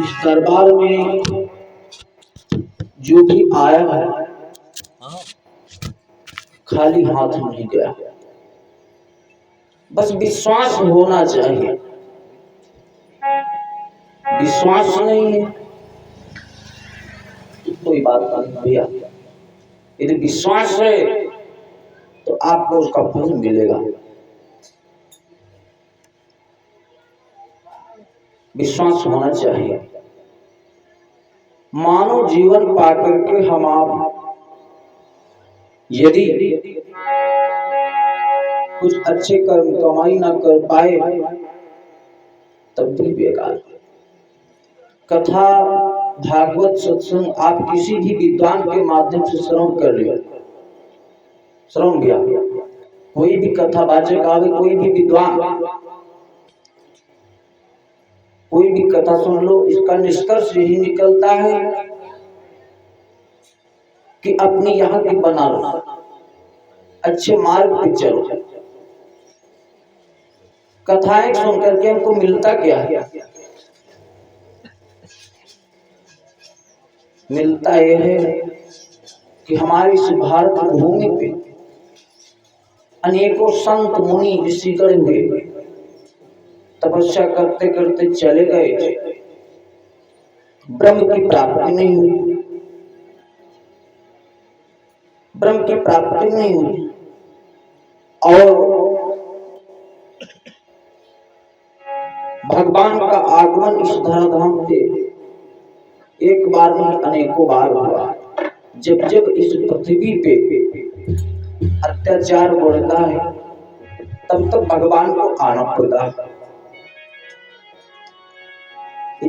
इस दरबार में जो भी आया है खाली हाथ नहीं गया। बस विश्वास होना चाहिए। विश्वास नहीं है तो कोई बात नहीं भैया। यदि विश्वास है तो आपको उसका फल मिलेगा। विश्वास होना चाहिए। मानव जीवन पाकर के हम आप यदि कुछ अच्छे कर्म कमाई ना कर पाए तब भी बेकार। कथा भागवत सत्संग आप किसी भी विद्वान के माध्यम से श्रवण कर लिया, श्रवण किया, कोई भी कथा वाचक आवे, कोई भी विद्वान कोई भी कथा सुन लो, इसका निष्कर्ष यही निकलता है कि अपनी यहाँ की बना लो, अच्छे मार्ग पे चलो। कथाएं सुन करके हमको मिलता क्या है? मिलता यह है कि हमारी इस भारत भूमि पे अनेकों संत मुनि ऋषिगण हुए, तपस्या करते करते चले गए, ब्रह्म की प्राप्ति नहीं हुई, ब्रह्म की प्राप्ति नहीं हुई। और भगवान का आगमन इस धराधाम पे एक बार नहीं अनेकों बार हुआ। जब जब इस पृथ्वी पे अत्याचार बढ़ता है तब तब भगवान को आना पड़ता है।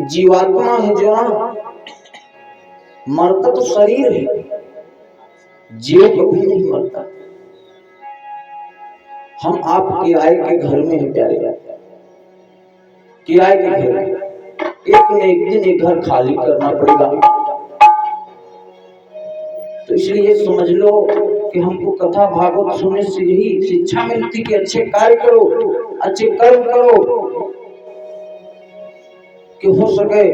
जीवात्मा है जो ना, मरता तो शरीर है, जीव कभी नहीं मरता। हम आप किराए के घर में है प्यारे, किराए के घर में एक न एक दिन एक घर खाली करना पड़ेगा। तो इसलिए समझ लो कि हमको कथा भागवत सुनने से यही शिक्षा मिलती कि अच्छे कार्य करो, अच्छे कर्म करो, कि हो सके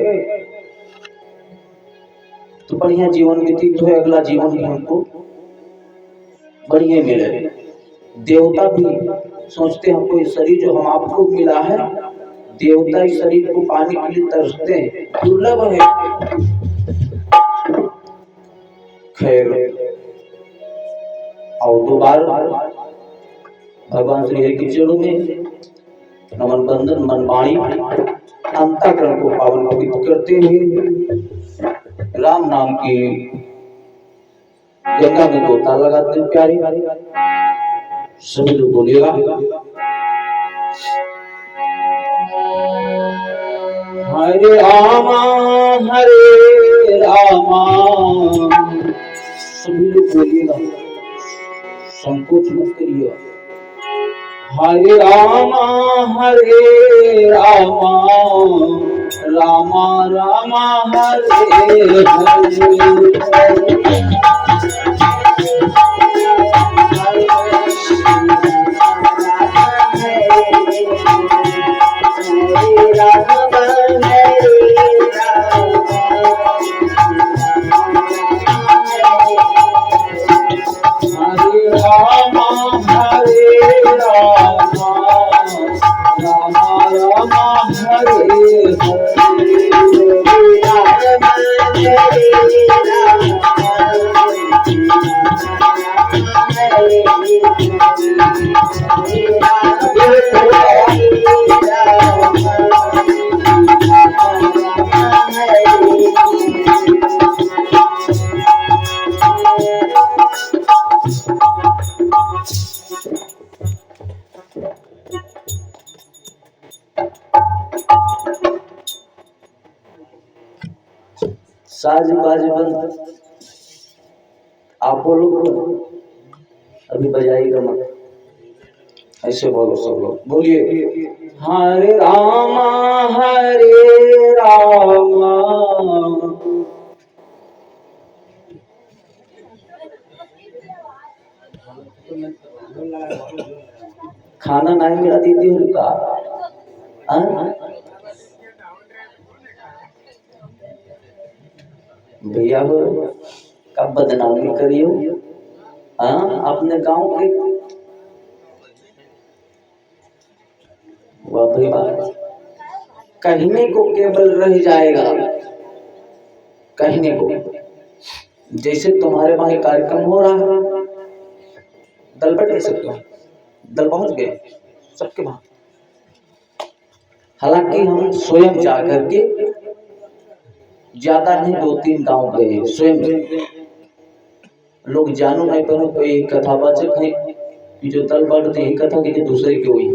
तो बढ़िया जीवन व्यतीत हो, अगला जीवन भी हमको बढ़िया मिले। देवता भी सोचते हमको ये शरीर जो हम आपको मिला है, देवता इस शरीर को पाने के लिए तरसते हैं, दुर्लभ है। खैर, और दोबारा भगवान श्री हरि के चरणों में नमन बंदन मन वाणी अंतःकरण को पावन पवित्र करते हुए राम नाम की गंगा में गोता लगाते हैं प्यारे। सभी लोग बोलिएगा, हरे रामा हरे रामा। सभी लोग बोलिएगा, संकोच मत करिएगा। हरे रामा रामा रामा हरे हरे। साज बाज बंद, आप लोग अभी बजाइएगा मत, ऐसे बोलो सब लोग, बोलिए हरे रामा हरे रामा। खाना नहीं मिला दीदी का, भैया हो कब बदनामी करियो। हाँ अपने गांव के वाह भाई वाह, कहने को केवल रह जाएगा, कहने को। जैसे तुम्हारे वहां कार्यक्रम हो रहा है, दल बट सकते हो, दल पहुंच गए सबके वहां। हालांकि हम स्वयं जाकर के, ज्यादा नहीं 2-3 गांव गए स्वयं। लोग जानू नहीं पर कोई कथावाचक है कि जो दल बढ़ते ही कथा कि दूसरे की हुई,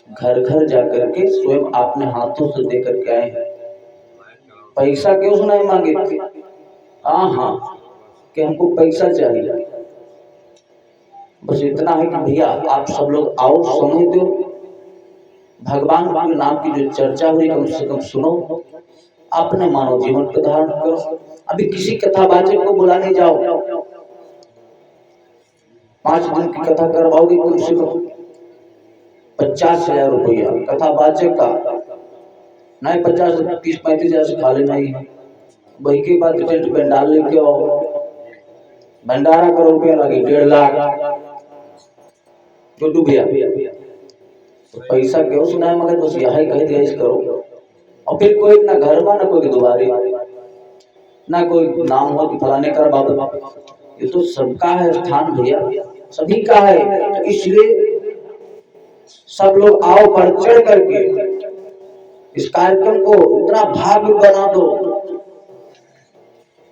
घर घर जाकर के स्वयं आपने हाथों से दे करके आए हैं। पैसा क्यों नहीं मांगे थे? हाँ हाँ कि हमको पैसा चाहिए, बस इतना है कि भैया आप सब लोग आओ, समय दो, भगवान के नाम की जो चर्चा हुई कम से कम सुनो, अपने मानव जीवन को धारण करो। अभी किसी कथावाचक को बुला नहीं जाओ, 5 दिन की कथा करवाओगे कम से कम 50,000 रुपया कथावाचक का, नहीं 50 30-35 हजार से खा लेना ही। वही के बाद टेंट पंडाल लेके आओ, भंडारा का रुपया लगे 1.5 लाख। छोटू भैया तो पैसा क्यों सुनाए, मगर बस यही कह दिया इस करो। और फिर कोई ना घर में ना कोई दुबारे ना कोई नाम हो कि फलाने का बाबा, ये तो सबका है स्थान भैया, सभी का है। तो इसलिए सब लोग आओ बढ़ चढ़ करके इस कार्यक्रम को इतना भाग्य बना दो।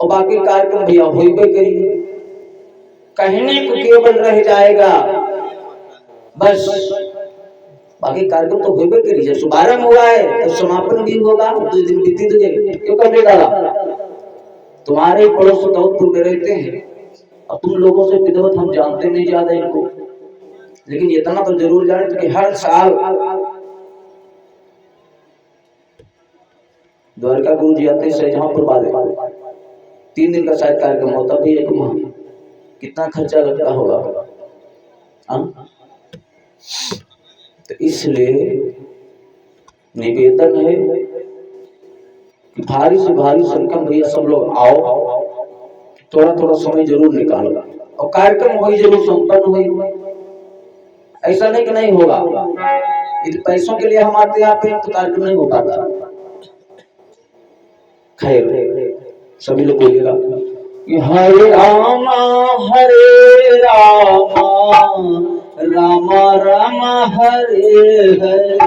और बाकी कार्यक्रम भैया हो ही करिए, कहने को केवल रह जाएगा बस, बाकी कार्यक्रम तो होबे करिए। शुभारंभ हुआ है तो समापन भी होगा, 2 दिन बीती तुझे क्यों करने डाला। तुम्हारे पड़ोस दाऊदपुर में रहते हैं और तुम लोगों से विधवत हम जानते नहीं ज्यादा इनको, लेकिन इतना तो जरूर जाने कि हर साल द्वारका गुरु जी आते शाहजहांपुर वाले, 3 दिन का शायद कार्यक्रम होता भी एक वहां, कितना खर्चा लगता होगा। तो इसलिए निवेदन है कि भारी से भारी संख्या में भैया सब लोग आओ, थोड़ा थोड़ा समय जरूर निकालो और कार्यक्रम हो जरूर संपन्न हो। ऐसा नहीं कि नहीं होगा, यदि पैसों के लिए हम आते यहाँ पे तो कार्यक्रम नहीं हो पाता। खैर सभी लोग बोलिएगा कि हरे रामा रामा रामा हरे हरे,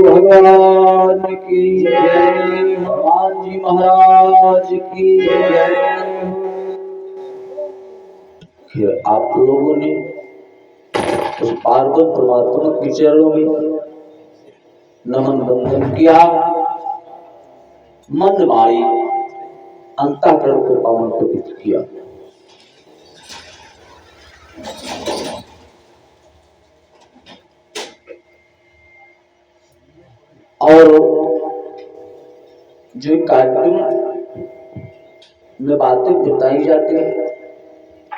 भगवान की जय, हनुमान जी महाराज की जय। फिर आप लोगों ने उस पार्वती परमात्मा के चरणों में नमन बंदन किया, मन वाणी अंतःकरण को पावन पवित्र किया। और जो कार्टून में बातें बताई जाती है,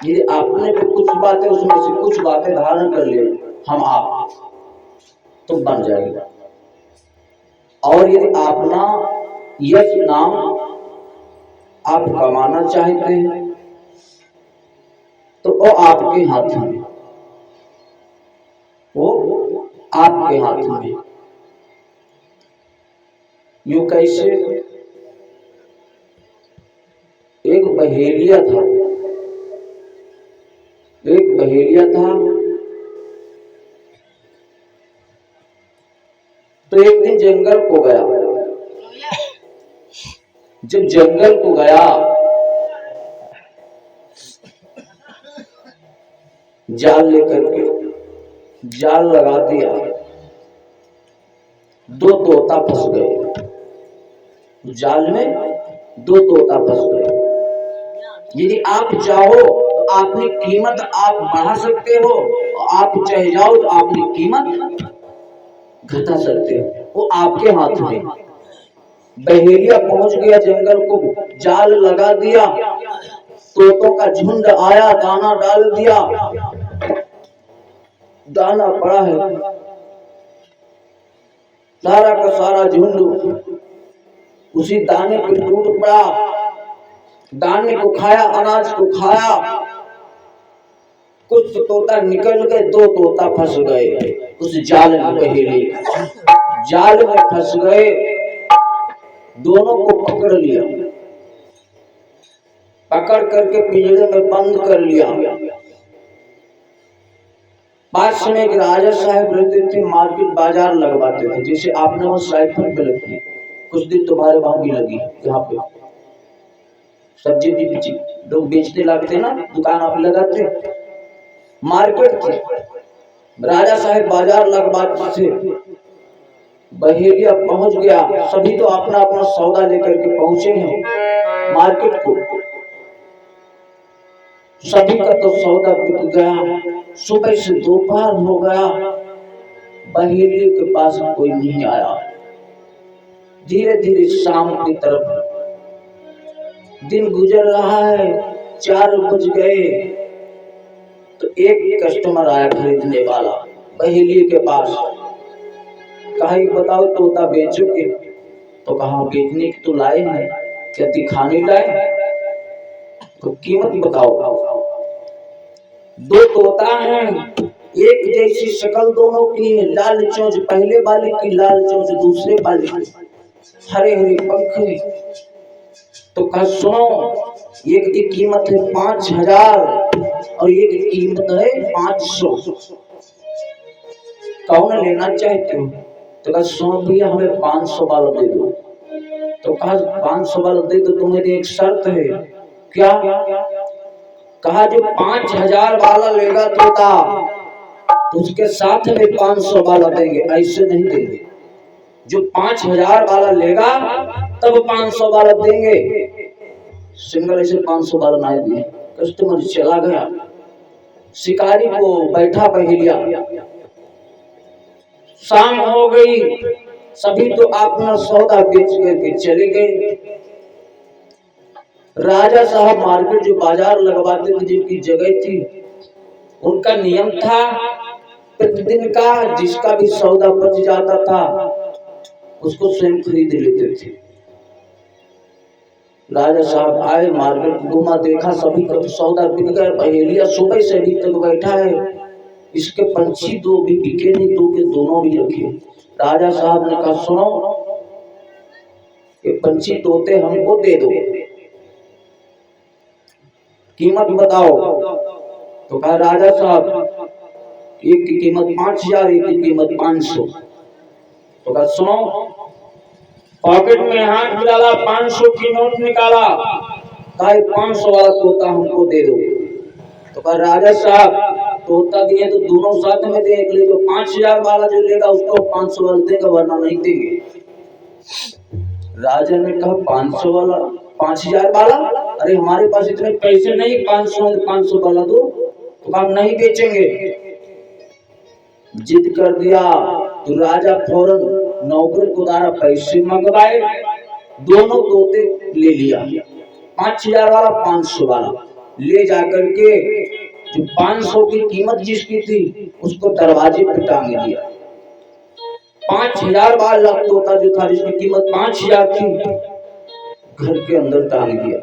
यदि आपने भी कुछ बातें उसमें से कुछ बातें धारण कर लिए हम आप, तो बन जाएगा। और यदि अपना यश नाम आप कमाना चाहते हैं तो वो आपके हाथ में, वो आपके हाथ में। यूं कैसे? एक बहेलिया था, एक बहेलिया था। तो एक दिन जंगल को गया। जब जंगल को गया, जाल लेकर के जाल लगा दिया, दो तोता फंस गए जाल में, दो तोता फंस गए। यदि आप चाहो तो अपनी कीमत आप बढ़ा सकते हो, आप चाहे जाओ तो अपनी कीमत घटा सकते हो, वो आपके हाथ में। बहेलिया पहुंच गया जंगल को, जाल लगा दिया, तोतों का झुंड आया, दाना डाल दिया, दाना पड़ा है, सारा का सारा झुंड उसी दाने पे टूट पड़ा, दाने को खाया, अनाज को खाया। कुछ तोता निकल गए, दो तोता फंस गए उस जाल में, बहेली जाल में फंस गए। दोनों को पकड़ लिया, पकड़ करके पिंजरे में बंद कर लिया। पास में एक राजा साहब रहते थे, मार्केट बाजार लगवाते थे, जैसे आपने वो साइफर पे लगती, कुछ दिन तुम्हारे वहां भी लगी, यहाँ पे सब्जी भी लोग बेचने लगते ना, दुकान आप लगाते, मार्केट थे। राजा साहब बाजार लगवाते थे। बहेलिया पहुंच गया, सभी तो अपना अपना सौदा लेकर के पहुंचे हैं मार्केट को। सभी का तो सौदा बिक गया, सुबह से दोपहर हो गया, बहेलिया के पास कोई नहीं आया। धीरे धीरे शाम की तरफ दिन गुजर रहा है, 4 बज गए तो एक कस्टमर आया खरीदने वाला बहेलिया के पास। कहा बताओ तोता बेचोगे? तो कहा बेचने की तो लाए हैं, क्या दिखाने लाए? तो कीमत बताओ। 2 तोता हैं, एक जैसी शक्ल दोनों की, लाल चोंच पहले वाले की, लाल चोंच दूसरे वाले की, हरे हरे पंख। तो कहा सुनो, एक की कीमत है 5000 और एक की कीमत है 500, कौन लेना चाहते हो? तो कहा सुनो भैया, हमें 500 वाला दे दो। तो कहा 500 वाला दे दो, तो मेरी एक शर्त है। क्या? कहा जो 5000 वाला लेगा तोता तो उसके साथ में 500 वाला देंगे, ऐसे नहीं देंगे। जो 5000 वाला लेगा तब 500 वाला देंगे, सिंगल ऐसे 500 वाला नहीं दिए। कस्टमर चला गया, शिकारी को बैठा बहेलिया। शाम हो गई, सभी तो अपना सौदा बेच करके चले गए। राजा साहब मार्केट जो बाजार लगवाते थे, जिनकी जगह थी, उनका नियम था प्रतिदिन का जिसका भी सौदा बच जाता था उसको स्वयं खरीद लेते थे। राजा साहब आए, मार्केट घूमा, देखा सभी का सौदा बिक गया। बहेलिया सुबह से अभी तक बैठा है, इसके पंछी 2 भी बिके नहीं, 2 के दोनों भी रखे। राजा साहब ने कहा सुनो, ये पंछी तोते हमको दे दो, कीमत बताओ। तो कहा राजा साहब, एक की कीमत 5000, एक की कीमत 500। तो कहा सुनो, पॉकेट में हाथ डाला, 500 की नोट निकाला, कहा 500 वाला तोता हमको दे दो। तो कहा राजा साहब, तोता दिए तो दोनों साथ में देख ले, तो 5000 वाला जो लेगा उसको 500 वाला देगा, वरना नहीं देंगे। राजा ने कहा 500 वाला, 5000 वाला? अरे हमारे पास इतने पैसे नहीं, 500 वाला दो। तो कहा नहीं बेचेंगे। जिद कर दिया तो राजा फौरन नौकर को द्वारा पैसे मंगवाए दोनों तोते ले लिया, 5,000 वाला 500 वाला ले जाकर के जो 500 की कीमत जिसकी थी उसको दरवाजे पर टांग दिया। 5,000 वाला तोता जो था जिसकी कीमत 5,000 थी घर के अंदर टांग दिया।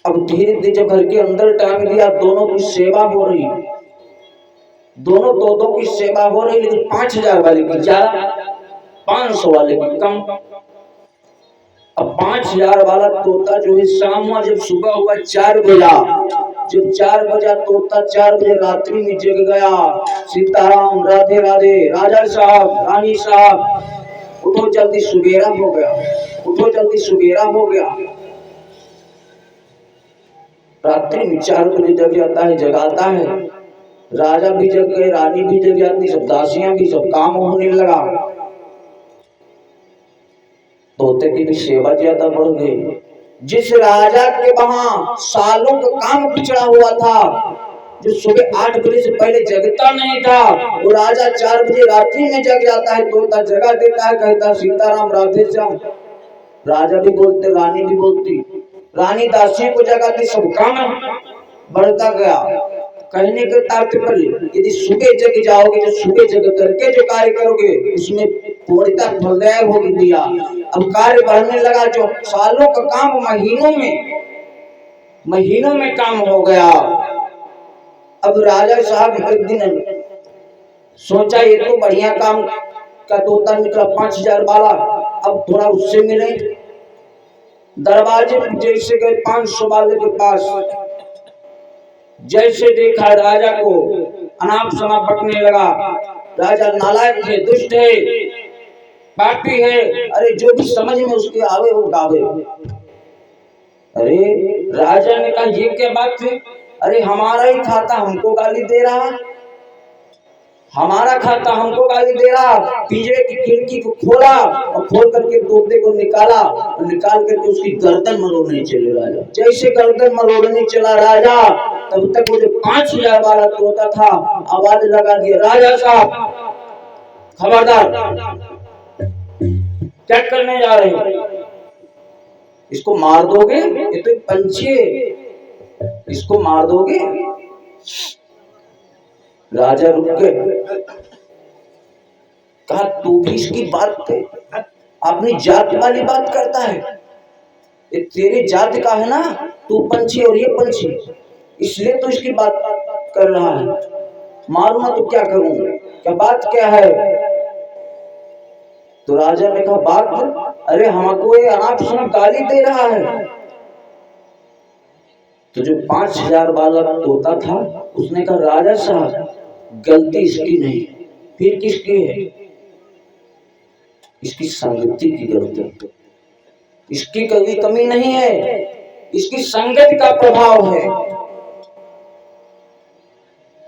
अब धीरे धीरे जब घर के अंदर टांग दिया, दोनों की सेवा हो रही, दोनों तोतों की सेवा हो रही, लेकिन 5,000 वाले की ज्यादा, 500 वाले की कम। अब 5,000 वाला तोता जो है शाम हुआ, जब सुबह हुआ 4 बजा, जब 4 बजा तोता 4 बजे रात्रि में जग गया। सीताराम, राधे राधे, राजा साहब, रानी साहब, उठो जल्दी सुबेरा हो गया, उठो जल्दी सुबेरा हो गया। रात्रि में 4 बजे जग जाता है, जगाता है। राजा भी जग गए, रानी भी जग जाती, सब दासियां भी, सब काम होने लगा। तोते की भी सेवा ज्यादा बढ़ गई। जिस राजा के वहां सालों का काम पिछड़ा हुआ था, जो सुबह 8 बजे से पहले जगता नहीं था, वो राजा 4 बजे रात्रि में जग जाता है, तोता जगा देता है, कहता सीताराम, राधे श्याम। राजा भी बोलते, रानी भी बोलती, रानी दासियों को जगाती, सब काम बढ़ता गया। कहने के तात्पर्य, यदि सुबह जग जाओगे, जो सुबह जग करके जो कार्य करोगे उसमें पूर्णता फलदायक होगी दिया। अब कार्य बढ़ने लगा, जो सालों का काम महीनों में काम हो गया। अब राजा साहब एक दिन सोचा ये तो बढ़िया काम का तोता निकला 5,000 वाला, अब थोड़ा उससे मिले। दरवाजे पर जैसे गए 500 वाले के पास, जैसे देखा राजा को अनाप शनाप बकने लगा। राजा नालायक है, दुष्ट है, पापी है, अरे जो भी समझ में उसके आवे वो गावे। अरे राजा ने कहा ये क्या बात है, अरे हमारा ही खाता हमको गाली दे रहा, हमारा खाता हमको गाली दे रहा। पिंजरे की खिड़की को खोला और खोल करके तोते को निकाला और निकाल करके उसकी गर्दन मरोड़ने चले राजा। जैसे गर्दन मरोड़ने चला राजा, तब तक वो जो 5,000 वाला तोता था आवाज लगा दिया, राजा साहब खबरदार, क्या करने जा रहे हो, इसको मार दोगे, ये तो पंछी है, इसको मार दोगे। राजा रुक गए, कहा तू भी इसकी बात पे अपनी जात वाली बात करता है, ये तेरे जात का है ना, तू पंछी और ये पंछी, इसलिए तो इसकी बात कर रहा है, मारूंगा तो क्या करूं, क्या बात क्या है। तो राजा ने कहा बात, अरे हमको ये अनाप शनाप गाली दे रहा है। तो जो 5,000 वाला तोता था उसने कहा राजा साहब गलती इसकी नहीं, फिर किसकी है, इसकी संगति की गलती, इसकी कोई कमी नहीं है, इसकी संगत का प्रभाव है।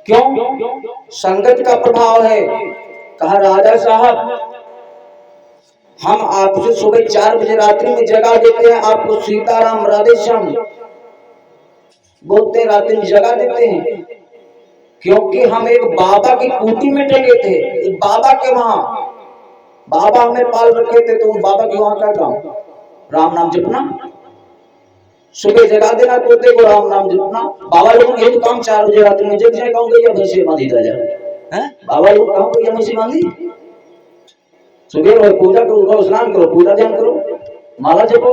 क्यों संगत का प्रभाव है, कहा राजा साहब हम आपसे सुबह 4 बजे रात्रि में जगा देते हैं, आपको सीताराम राधे श्याम बोलते रात्रि में जगा देते हैं, क्योंकि हम एक बाबा की कुटी में टके थे, एक बाबा के वहां, बाबा हमें पाल रखे थे, तो बाबा के वहां का काम राम नाम जपना, सुबह जगा देना तोते को, राम नाम जपना। बाबा लोग ये तो काम 4 बजे रात्रि में जग जाए, कहूँ या भैंसे बांधी जा जाए, बाबा लोग कहूँ या भैंसे बांधी, सुबह पूजा करो, स्नान करो, पूजा ध्यान करो, माला जपो।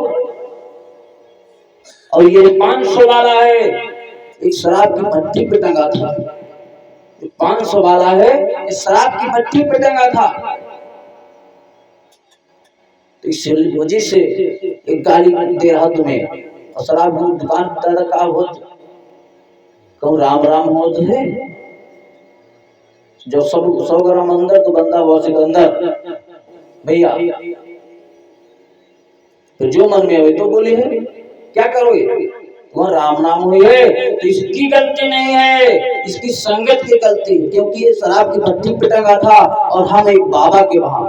और ये 500 वाला है, एक शराब की भट्टी पे टंगा था, 500 वाला है, शराब की भट्टी पे टंगा था। तो इस वजह से एक गाली दे रहा तुम्हें, और शराब की दुकान दादा का हो, कहूँ राम राम हो है, जब सब 100 ग्राम अंदर तो बंदा वो सिकंदर भैया, तो जो मन में हुए तो बोले है, क्या करोगे, वह राम नाम हुई है, तो इसकी गलती नहीं है, इसकी संगत की गलती है, क्योंकि ये शराब की भट्टी पे टंगा था और हम एक बाबा के वहां।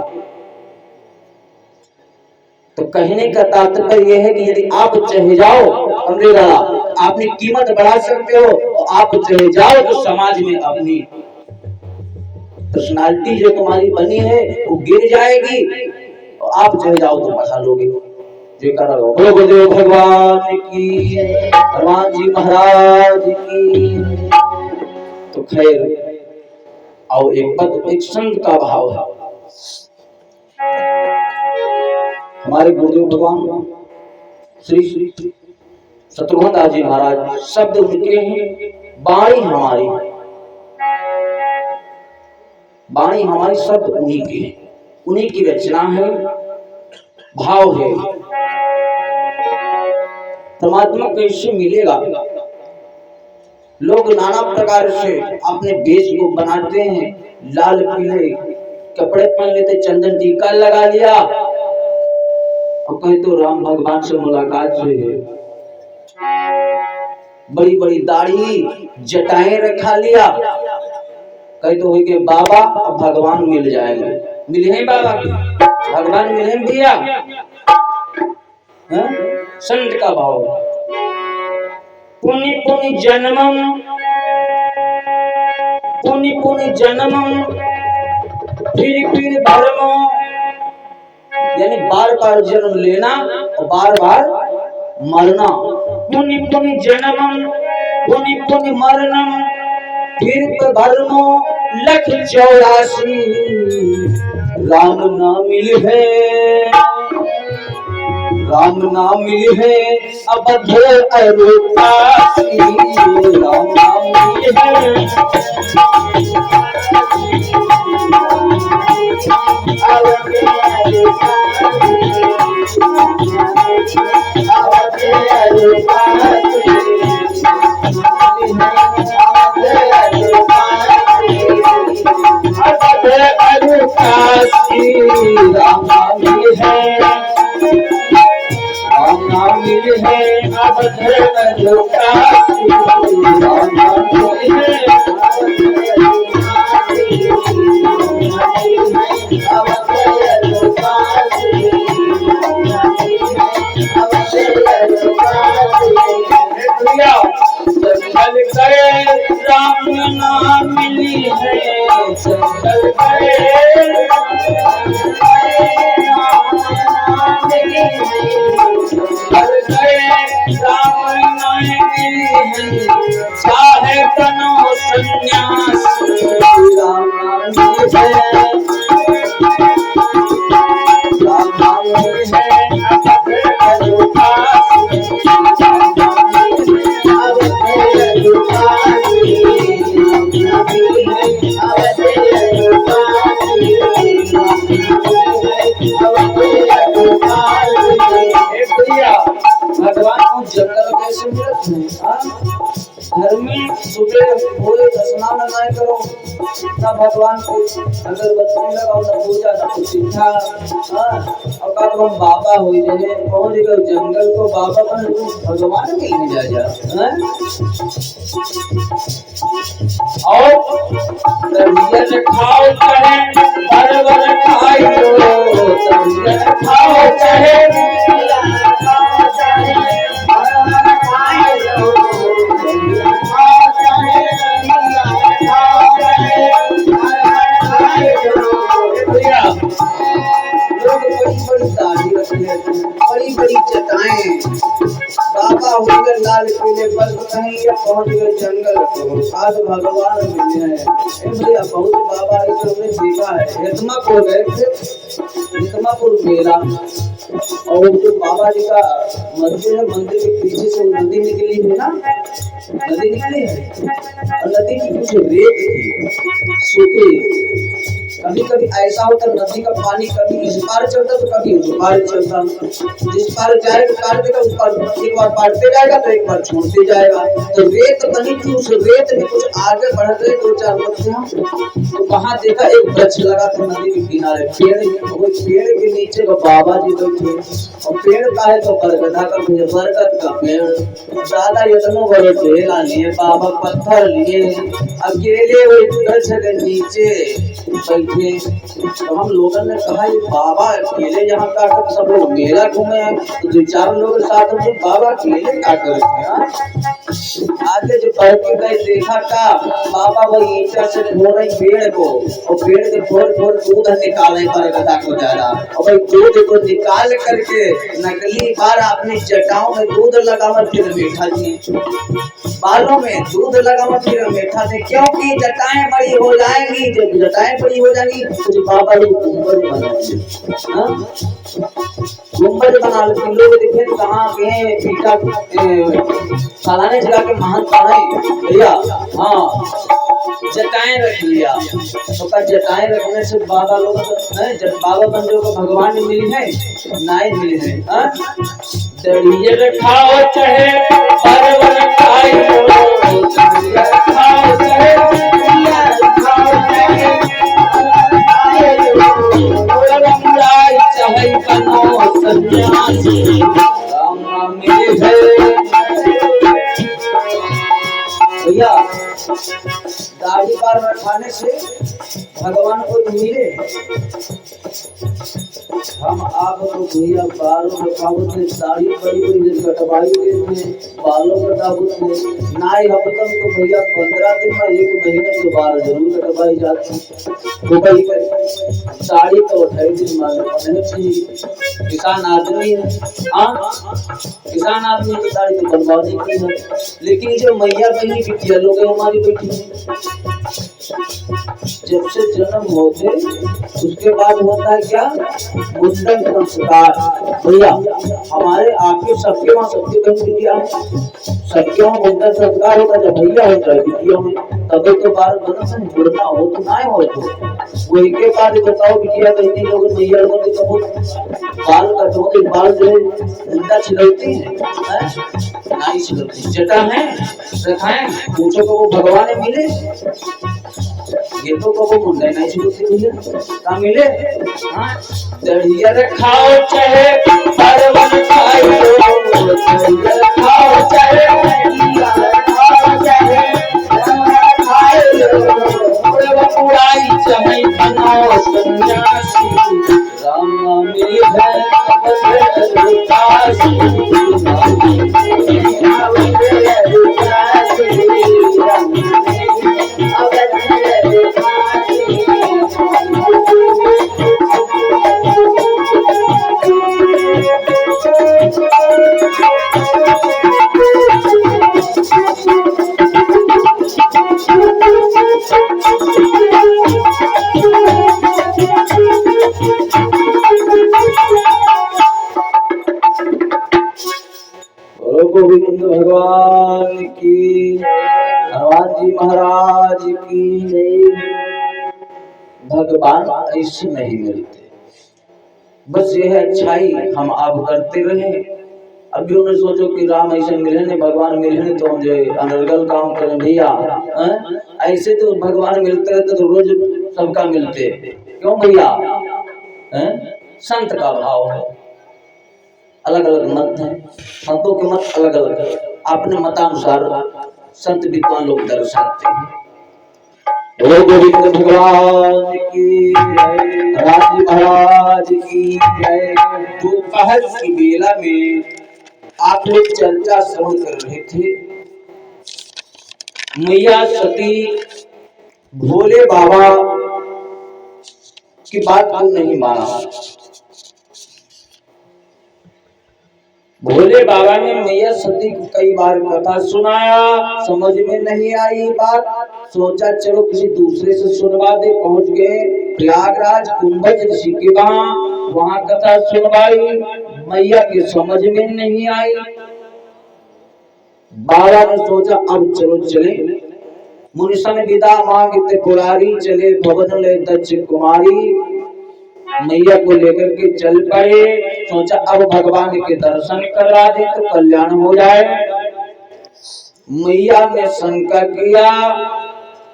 तो कहने का तात्पर्य यह है कि यदि आप चाहे जाओ हमने दादा अपनी कीमत बढ़ा सकते हो, और आप चाहे जाओ तो समाज में अपनी पर्सनालिटी जो तुम्हारी बनी है वो गिर जाएगी और आप चले जाओ तो बढ़ा लोगे। जो कर रहे हो बोलो गुरुदेव भगवान की, हनुमान जी महाराज की। तो खैर और एक पद एक संत का भाव है। हमारे गुरुदेव भगवान श्री शत्रुघ्न दास जी महाराज शब्द उनके हैं, वाणी हमारी, वाणी हमारी शब्द उन्हीं की है, उन्हीं की रचना है, भाव है। परमात्मा कैसे मिलेगा? लोग नाना प्रकार से अपने वेश को बनाते हैं, लाल पीले कपड़े पहन लेते, चंदन टीका लगा लिया और कहे तो राम भगवान से मुलाकात हुई है, बड़ी बड़ी दाढ़ी जटाएं रखा लिया, कहे तो हुई कि बाबा अब भगवान मिल जाएगा। मिले हैं बाबा, भगवान मिले हैं भैया। संत का भाव, पुनि पुनि जन्मम, पुनि पुनि जन्मम फिर फिर धर्मो, यानी बार बार जन्म लेना और बार बार मरना। पुनि पुनि जन्मम पुनि पुनि मरणम फिर धर्मो लख 84 राम ना मिल है, राम ना मिल है अबध अरुकासी, राम ना मिल है राम नाम मिली है, जंगल चाहे बनो सन्यास, राम नाम है, राम नाम है भगवान को जंगल कैसे घर में सुबह भोरे स्नान न करो ना भगवान को अगरबत्ती लगाओ ना पूजा ना कुछ सीखा। और कब हम बाबा हो जाए पहुंच गए जंगल को बाबा बन भगवान मिलने जा और तबियत खाओ चाहे हर वर खाई लो, तबियत खाओ चाहे बड़ी बड़ी चटाएं, बाबा हो गए लाल पीले बल्ब कहीं या पहुंच गए जंगल को, साधु भगवान मिले हैं। भैया बहुत बाबा हमने देखा है, हितमापुर गए थे, हितमापुर मेला, और जो बाबा जी का मंदिर है, मंदिर के पीछे से नदी निकली है ना, नदी निकली है और नदी की कुछ रेत थी सूखी। कभी कभी ऐसा होता नदी का पानी कभी इस पार चलता तो कभी उस पार चलता, जिस पार जाएगा काटते उस पार एक बार पाटते जाएगा तो एक बार छोड़ते जाएगा। तो रेत बनी थी, उस रेत में कुछ आगे बढ़ गए 2-4 बच्चे, तो वहां देखा एक वृक्ष लगा था नदी के किनारे, पेड़ के नीचे तो बाबा जी बैठे, और पेड़ का है तो बरगदा का बरगद का पेड़, ज्यादा इतना बड़े ढेला लिए बाबा पत्थर लिए अकेले वृक्ष के नीचे बैठे। तो हम लोगों ने कहा ये बाबा अकेले यहाँ का, सब लोग मेला घूमे हैं तो 2-4 लोग साथ में बाबा अकेले क्या करते हैं। आगे जो बढ़ती गई देखा का बाबा वही ईटा से फोड़ रही पेड़ को और पेड़ के फोड़ दूध निकालने पर गधा को जा रहा और भाई दूध को निकाल करके नकली बार अपनी जटाओं में दूध लगावा फिर मीठा जी बालों में दूध लगावा फिर मीठा दे क्योंकि जटाएं बड़ी हो जाएंगी जब जटाएं बड़ी हो जाएंगी तो बाबा लोग गुंबद बना गुंबद बना लेते लोग देखे कहाँ के पीटा फलाने जगह के महान पढ़ाई भैया हाँ जटाएं रख लिया तो जटाएं रखने से बाबा लोग जब बाबा बंदों को भगवान मिली है नाई मिली है दड़िये रखाओ चाहे परवर खाई दड़िये रखाओ चाहे चाहे कनो सन्यासी राम मिले भैया दाढ़ी बार रखाने से भगवान को मिले हम आप लोग भैया बालों में काबूत में दाढ़ी बड़ी बड़ी कटवाई देते हैं बालों का काबूत में नाई हफ्तम तो भैया 15 दिन में 1 महीने के बाद जरूर कटवाई जाती है तो भाई दाढ़ी तो 28 दिन में चाहिए किसान आदमी है हाँ किसान आदमी की दाढ़ी तो बनवाने की है लेकिन जो मैया बहनी बिटिया लोग हमारी बेटी जब से जन्म होते उसके बाद होता है क्या मुंडन संस्कार भैया हमारे आपके सबके वहाँ सबके बहन बिटिया सबके वहाँ मुंडन संस्कार होता जब भैया होता है बिटिया में तभी तो बार बना जुड़ना हो तो ना हो तो वही के बाद बताओ बिटिया बहनी लोग मैया लोगों के कब बाल कटोते बाल जो है उल्टा छिलौती है नहीं छिलौती जटा है रखाएं पूछो को वो भगवान मिले ये तो कबो मुंडे नहीं छिलौती भैया कहाँ मिले हाँ दड़िया रखाओ चाहे परवन खाओ दड़िया रखाओ चाहे दड़िया रखाओ चाहे उड़ाई चाहे कनो सन्यासी राम मिले गोविंद भगवान की हनुमान जी महाराज की भगवान ऐसे नहीं मिलते बस यह अच्छाई हम आप करते रहे अभी उन्हें सोचो कि राम ऐसे मिले नहीं भगवान मिले नहीं तो हम जो अनर्गल काम करें भैया ऐसे तो भगवान मिलते रहते तो रोज सबका मिलते क्यों भैया संत का भाव है अलग अलग मत है संतों के मत अलग अलग है अपने मतानुसार संत विद्वान लोग दर्शाते हैं गोविंद भगवान की जय राजी महाराज की जय दोपहर की बेला में आप लोग चर्चा श्रवण कर रहे थे मैया सती भोले बाबा की बात को नहीं माना भोले बाबा ने मैया सती को कई बार कथा सुनाया समझ में नहीं आई बात सोचा चलो किसी दूसरे से सुनवा दे पहुंच गए प्रयागराज कुंभज ऋषि के वहां कथा सुनवाई मैया के समझ में नहीं आई बाबा ने सोचा अब चलो चले मुनिशन विदा मांगते पुरारी चले भवन ले दक्ष कुमारी मैया को लेकर के चल पड़े सोचा अब भगवान के दर्शन करा दे तो कल्याण हो जाए मैया ने शंका किया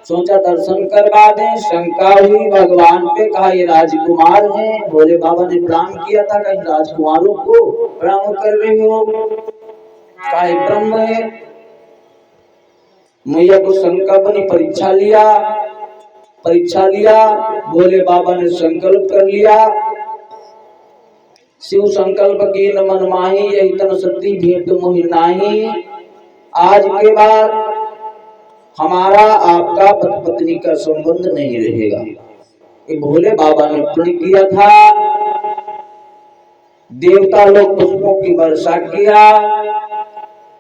सोचा दर्शन करवा दे शंका हुई भगवान पे कहा ये राजकुमार हैं भोले बाबा ने प्रणाम किया था कहीं राजकुमारों को प्रणाम कर रहे हो कहा ब्रह्म है मैया को शंका बनी परीक्षा लिया भोले बाबा ने संकल्प कर लिया शिव संकल्प की न मन माही यही तन सती भेंट मोहि नाही आज के बाद हमारा आपका पति पत्नी का संबंध नहीं रहेगा। ये भोले बाबा ने प्रण किया था। देवता लोग पुष्पों की वर्षा किया।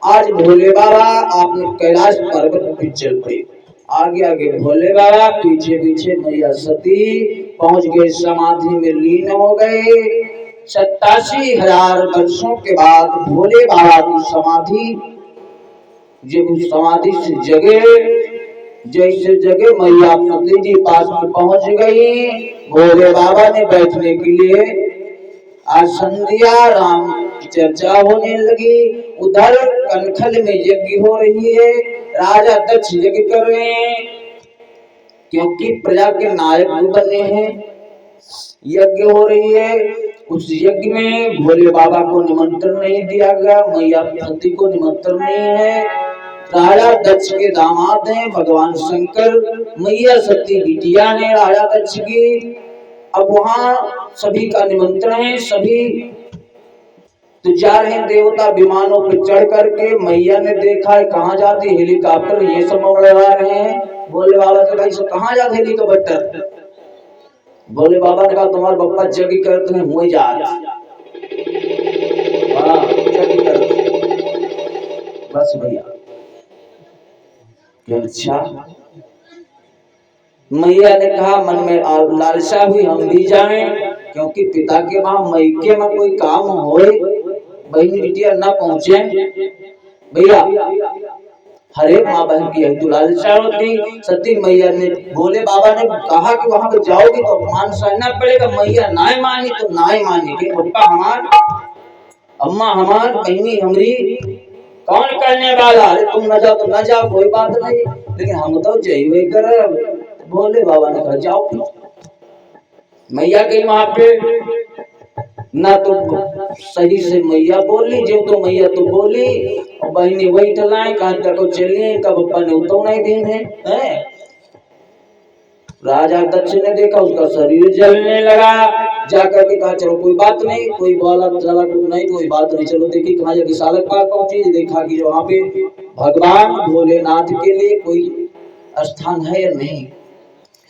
आज भोले बाबा आपने कैलाश पर्वत पर चल पड़े। आगे आगे भोले बाबा, पीछे पीछे मैया सती पहुंच गए, समाधि में लीन हो गए। 87,000 वर्षों के बाद भोले बाबा की समाधि, जब उस समाधि से जगे, जैसे जगे मैया सती जी पास में पहुंच गई। भोले बाबा ने बैठने के लिए आसन दिया। राम की चर्चा होने लगी। उधर कनखल में यज्ञ हो रही है। राजा दक्ष यज्ञ कर रहे हैं, क्योंकि प्रजा के नायक बने हैं। यज्ञ हो रही है। उस यज्ञ में भोले बाबा को निमंत्रण नहीं दिया गया, मैया सती को निमंत्रण नहीं है। राजा दक्ष के दामाद हैं भगवान शंकर, मैया सती बिटिया है राजा दक्ष की। अब वहां सभी का निमंत्रण है, सभी तो जा रहे हैं देवता विमानों पर चढ़ करके। मैया ने देखा है कहाँ जाते हेलीकॉप्टर, ये सब उड़ा रहे हैं। भोले बाबा से भाई कहाँ जाते हेलीकॉप्टर? भोले बाबा ने कहा तुम्हारे बप्पा जगी करते हैं, हुए जा बस भैया। अच्छा, मैया ने कहा मन में लालसा हुई हम भी जाएं, क्योंकि पिता के वहां मैके में कोई काम होए, बहन बिटिया ना पहुंचे भैया। हरे माँ बहन की यही तो लालसा होती। सती मैया ने, भोले बाबा ने कहा कि वहां पे जाओगी तो अपमान सहना पड़ेगा। मैया नाय मानी तो नाय मानी कि पप्पा हमार, अम्मा हमार, बहनी हमारी, कौन करने वाला? अरे तुम न जाओ तो न जाओ, कोई बात नहीं, लेकिन हम तो जाइए कर। भोले बाबा ने कहा जाओ। मैया गई वहां पे, ना तो सही से मैया बोली, जो तो मैया तो बोली, और बहनी वही टलाए कहा तक चलिए, कब पप्पा ने तो नहीं दिन है। राजा दक्ष ने देखा, उसका शरीर जलने लगा। जाकर के कहा चलो कोई बात नहीं, कोई बोला चला कुछ नहीं, कोई बात नहीं, चलो देखिए कहाँ जाके सालक पास पहुंची। देखा कि वहां पे भगवान भोलेनाथ के लिए कोई स्थान है या नहीं।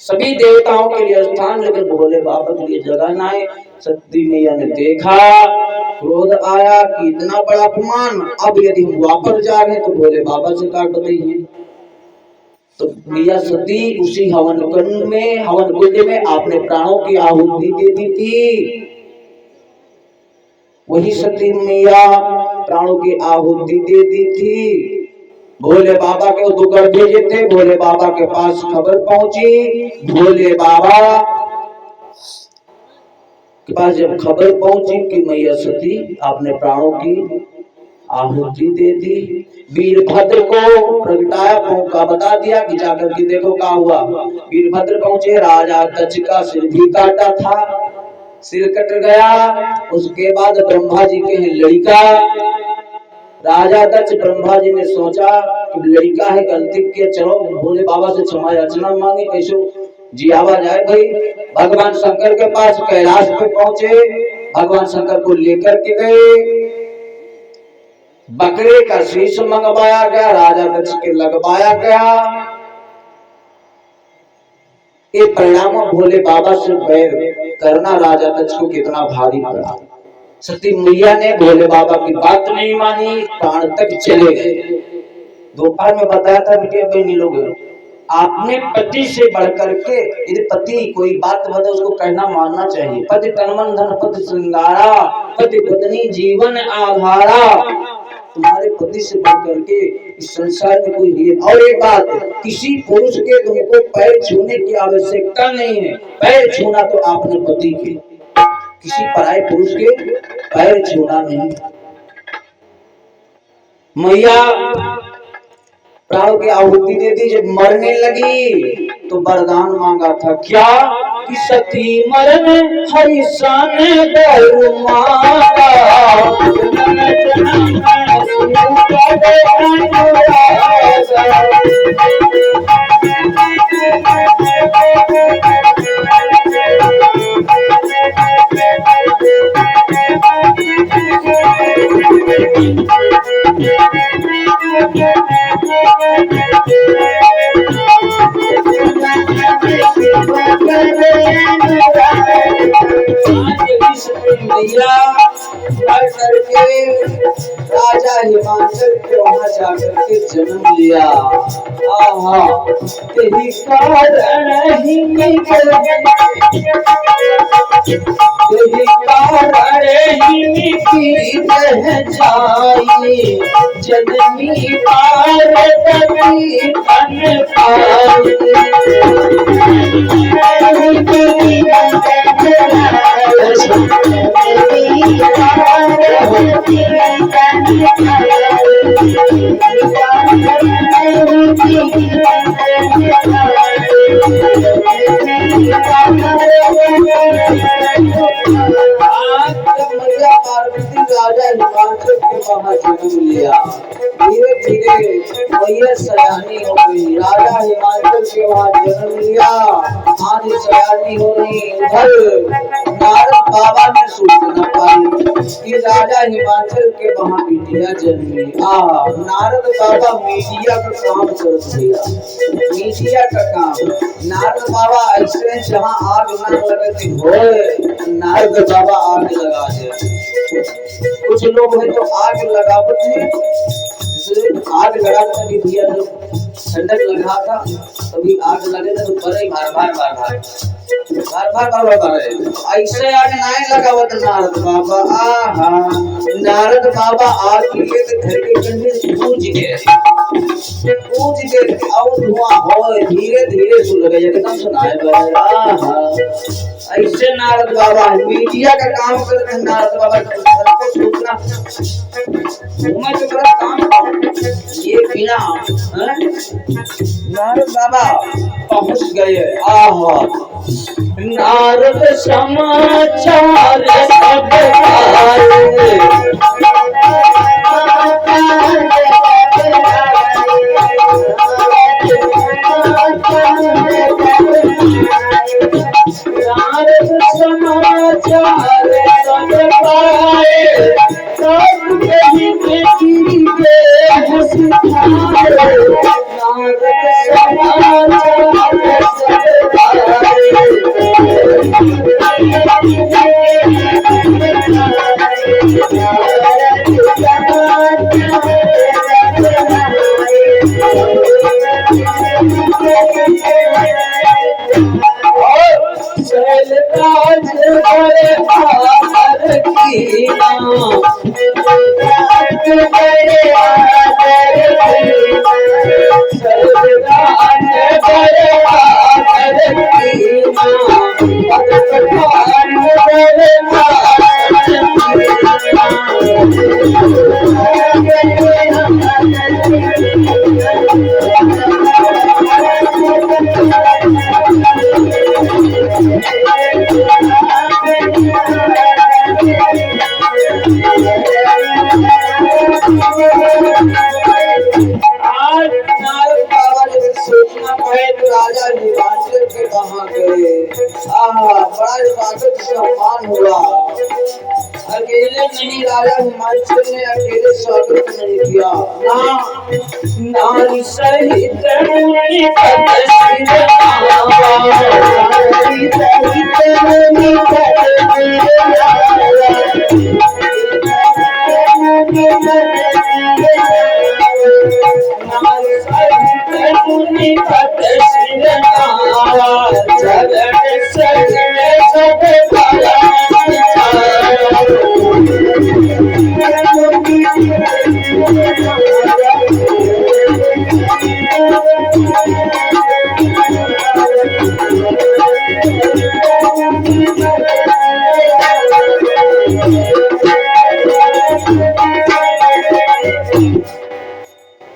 सभी देवताओं के लिए स्थान, लेकिन भोले बाबा के लिए जगह ना है। सती मैया ने देखा, क्रोध आया कि इतना बड़ा अपमान, अब यदि हम वापस जा रहे तो भोले बाबा से काट बताइए। तो मैया सती उसी हवन कुंड में, हवन कुंड में आपने प्राणों की आहुति दे दी थी। वही सती मैया प्राणों की आहुति दे दी थी। भोले बाबा के दुकर भेजे थे। भोले बाबा के पास खबर पहुंची। भोले बाबा के पास जब खबर पहुंची कि मैया सती आपने प्राणों की आहुति दे दी, वीरभद्र को प्रगटाया, मौका बता दिया कि जाकर के देखो क्या हुआ। वीरभद्र पहुंचे, राजा दक्ष का सिर भी काटा था, सिर कट गया। उसके बाद ब्रह्मा जी के लड़का राजा दक्ष, ब्रह्मा जी ने सोचा कि लड़का है गलती किया, चलो भोले बाबा से क्षमा याचना मांगे, कैसे जियावा जाए भाई। भगवान शंकर के पास कैलाश पे पहुंचे, भगवान शंकर को लेकर के गए। बकरे का शीश मंगवाया गया, राजा दक्ष के लगवाया गया। ये परिणाम भोले बाबा से बैर करना राजा दक्ष को कितना भारी पड़ा। सती मैया ने भोले बाबा की बात नहीं मानी, प्राण तक चले गए। दोपहर में बताया था कि बहनी लोग, आपने पति से बढ़कर के, यदि पति कोई बात बता उसको कहना मानना चाहिए। पति तन मन धन पति श्रृंगारा, पति पत्नी जीवन आधारा। तुम्हारे पति से बढ़कर के इस संसार में कोई नहीं। और एक बात, किसी पुरुष के तुमको पैर छूने की आवश्यकता नहीं है। पैर छूना तो आपने पति के, किसी पराये पुरुष के पैर छूना नहीं। मैया प्राण की आहुति दे दी। जब मरने लगी तो वरदान मांगा था, क्या कि सती मरण हरिशान गौ माता। मैया कर करके राजा हिमांचल के वहां जाकर के जन्म लिया। आहा तेरी कारण ही तेरी कारण ही की रह जाई जननी पार्वती तन पाई। राजा हिमांचल के वहां जन्म लिया। धीरे धीरे मैया सयानी हो गई। राजा हिमांचल के वहां जन्म लिया, आज सयानी हो रही। उधर नारद बाबा ने सोच न पाई कि राजा हिमांचल के वहां बिटिया जन्मी। नारद बाबा मीडिया का काम कर दिया। मीडिया का काम नारद बाबा ऐसे जहाँ आग न लगती हो, नारद बाबा आग लगा दे। कुछ लोग हैं तो आग लगावत है, आग लगा कभी भैया जब ठंडक लगा था कभी आग लगे तो बड़े बार बार ऐसे आग नहीं लगावत नारद बाबा। नारद बाबा आग के लिए तो घर के कंधे पूज गए और धुआं हो धीरे धीरे सुन लगे एकदम सुनाए ऐसे नारद बाबा मीडिया का काम करते हैं। नारद बाबा को सूचना मैं तो बड़ा काम ये बिना नारद बाबा पहुंच गए। नारद समाचार सब अकेले नहीं, राजा हिमांचल ने अकेले स्वागत नहीं किया। नारी सहित मुनि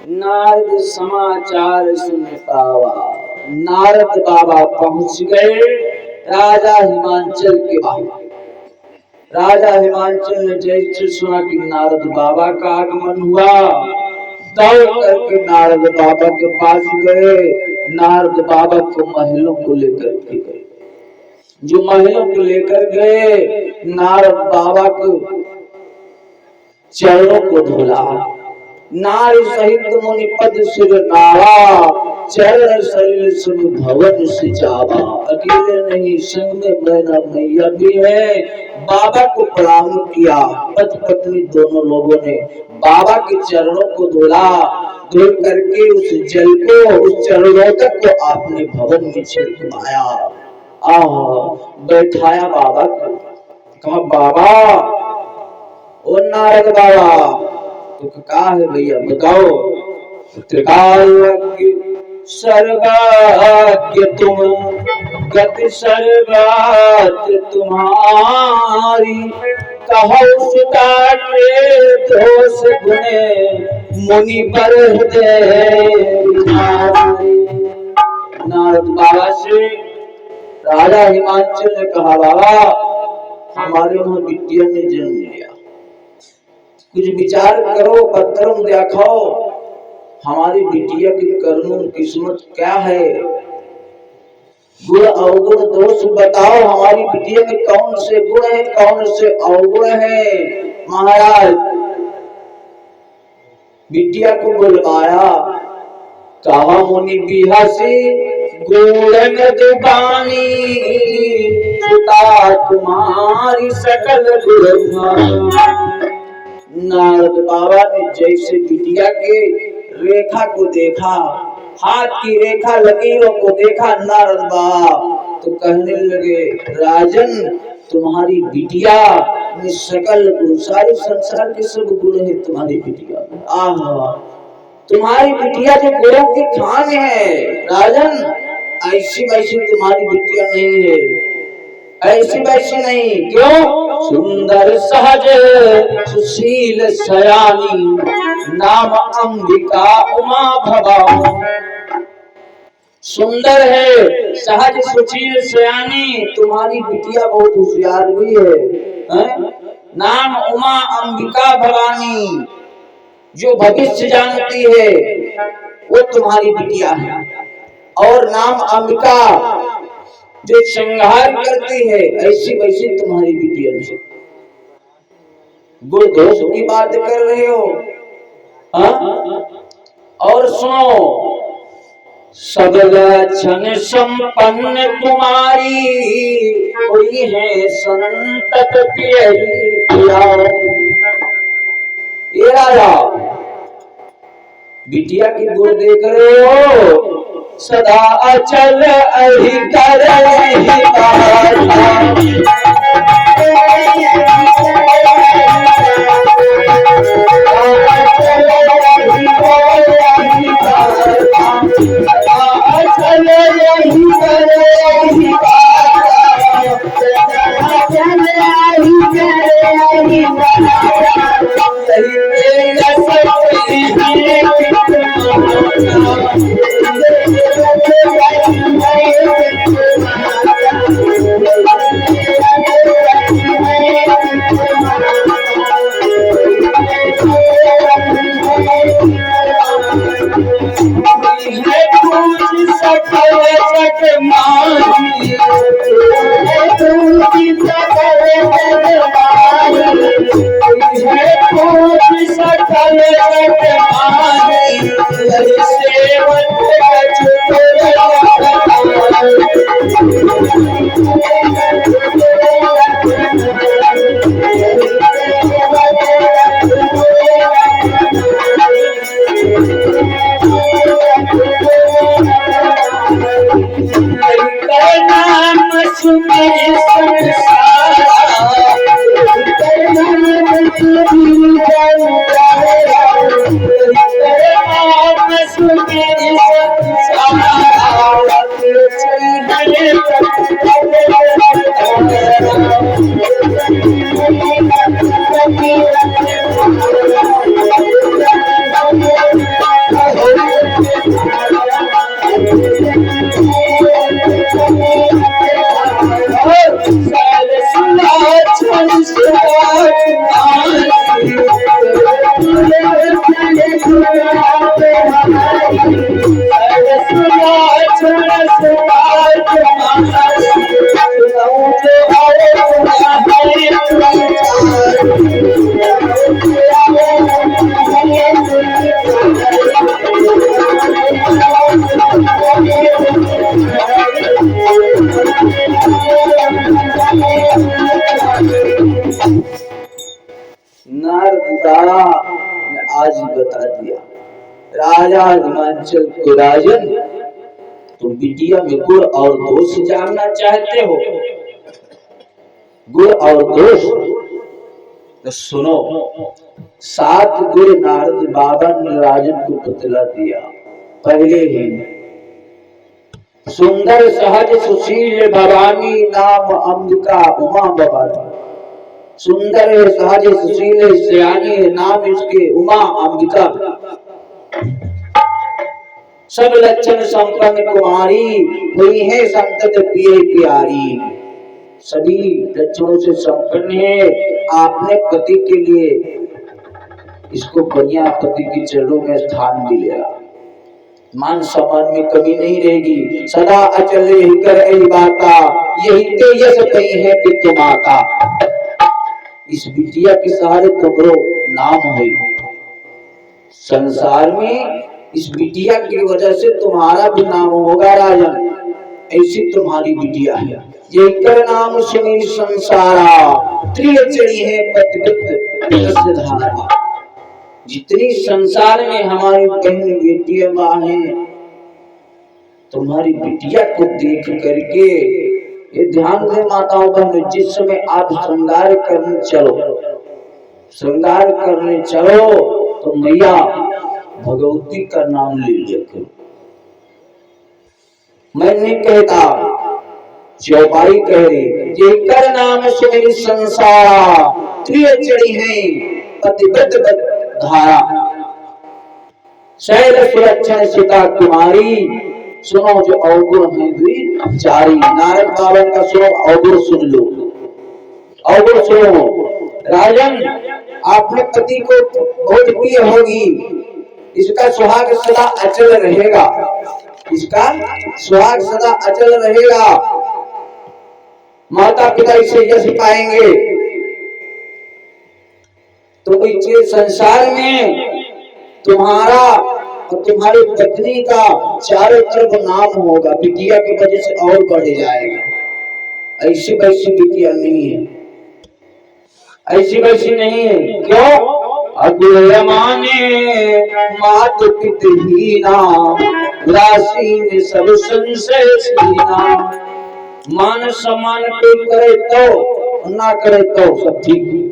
नारद समाचार सुन पावा। नारद बाबा पहुंच गए राजा हिमांचल के वहां। राजा हिमांचल ने जैसे सुना कि नारद बाबा का आगमन हुआ, दौड़ करके नारद बाबा के पास गए। नारद बाबा को महलों को लेकर के गए। जो महलों को लेकर गए, नारद बाबा को चरणों को धोला। नारी सहित मुनि पद सिर नावा, चरण सलिल सब भवन से जावा। अकेले नहीं, संग में मैना मैया भी है। बाबा को प्रणाम किया, पति पत्नी दोनों लोगों ने बाबा के चरणों को धोला। धो करके उस जल को, उस चरणोदक को आपने भवन में छिड़कवाया। बैठाया बाबा को, कहा बाबा, ओ नारद बाबा, तो क्या है भैया बताओ। त्रिकालज्ञ सर्वज्ञ तुम, गति सर्वत्र तुम्हारी। कहो सुता के दोष गुने, मुनि पर हृदय। नारद बाबा से राजा हिमांचल ने कहा, बाबा हमारे वहां बिटिया ने जन्म लिया, कुछ विचार करो, पत्रम देखो, हमारी बिटिया की कर्म किस्मत क्या है, गुण अवगुण दोष बताओ, हमारी बिटिया में कौन से गुण है, कौन से अवगुण है। महाराज बिटिया को बुलवाया, कहा मुनि बिहसी गुण दुबानी, सुता तुम्हारी सकल गुण। नारद बाबा ने जैसे बिटिया के रेखा को देखा, हाथ की रेखा लकीरों को देखा नारद बाबा, तो कहने लगे, राजन तुम्हारी बिटिया में सकल गुण, सारे संसार के सब गुण है तुम्हारी बिटिया में। आहा, तुम्हारी बिटिया जो गुणों की खान है राजन, ऐसी वैसी तुम्हारी बिटिया नहीं है, ऐसी वैसी नहीं। क्यों? सुंदर सहज सुशील सयानी, नाम अंबिका उमा भवानी। सुंदर है, सहज सुशील सयानी, तुम्हारी बिटिया बहुत होशियार भी है। नाम उमा अंबिका भवानी, जो भविष्य जानती है वो तुम्हारी बिटिया है। और नाम अंबिका, जो संहार करती है, ऐसी वैसी तुम्हारी बिटिया नहीं। गुण दोष की बात कर रहे हो। और सुनो, सगल क्षण संपन्न कुमारी, कोई है संतत ये राजा, बिटिया की गुण देख रहे हो, सदा अचल अधिकार नारदा ने आज बता दिया, राजा हिमांचल को राजन, तुम बिटिया में गुण और दोष जानना चाहते हो, गुण और दोष तो सुनो। 7 गुण नारद बाबा ने राजन को बतला दिया पहले ही। सुंदर सहज सुशील भवानी नाम अंबिका उमा भवानी। सुंदर सहज सुशील सयानी नाम इसके उमा अंबिका। सब लक्षण संपन्न कुमारी हुई है संतत प्रिय प्यारी। सभी लक्षणों से संपन्न है। आपने पति के लिए इसको बढ़िया पति के चरणों में स्थान मिलेगा, मान सम्मान में कमी नहीं रहेगी। सदा अचल यही कर यही बाता, यही तो यश कही है पितृ माता। इस बिटिया के सहारे तुम्हारो नाम है संसार में। इस बिटिया की वजह से तुम्हारा भी नाम होगा राजन। ऐसी तुम्हारी बिटिया है। ये कर नाम सुनी संसारा, त्रिय चढ़ी है पतिव्रत धारा। जितनी संसार में हमारी बहन बेटियां माँ हैं, तुम्हारी बिटिया को देख करके ये ध्यान दे माताओं बहनों, जिस समय आप श्रृंगार करने चलो, श्रृंगार करने चलो तो मैया भगवती का नाम ले लिया करो। मैं नहीं कहता, चौपाई कह रही, ये कर नाम सुनी संसार, त्रिय चढ़ी है पतिव्रत धारा। शैल सुरक्षा सीता कुमारी। सुनो जो अवगुण है द्विचारी। नारद बाबा का सुनो, अवगुण सुन लो, अवगुण सुनो। राजन, आपने पति को बहुत प्रिय होगी, इसका सुहाग सदा अचल रहेगा, इसका सुहाग सदा अचल रहेगा। माता पिता इसे यश पाएंगे। तो इस संसार में तुम्हारा और तुम्हारी पत्नी का चारों तरफ नाम होगा। बिटिया की वजह से और बढ़ जाएगा। ऐसी वैसी बिटिया नहीं है, ऐसी वैसी नहीं है। क्यों? अगुल माने मात पितहीना, राशि में सब संशय सीना। मान सम्मान कोई करे तो, ना करे तो सब ठीक।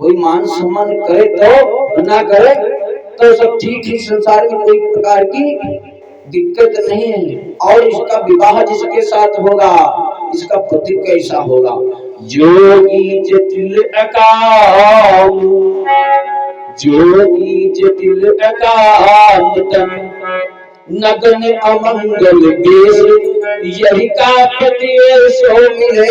कोई मान सम्मान करे तो, ना करे तो सब ठीक ही। संसार में कोई प्रकार की दिक्कत नहीं है। और इसका विवाह जिसके साथ होगा, इसका पति कैसा होगा? जोगी जटिल अकाम, जोगी जटिल अकाम, नगन अमंगल देश, यही का पति सो मिले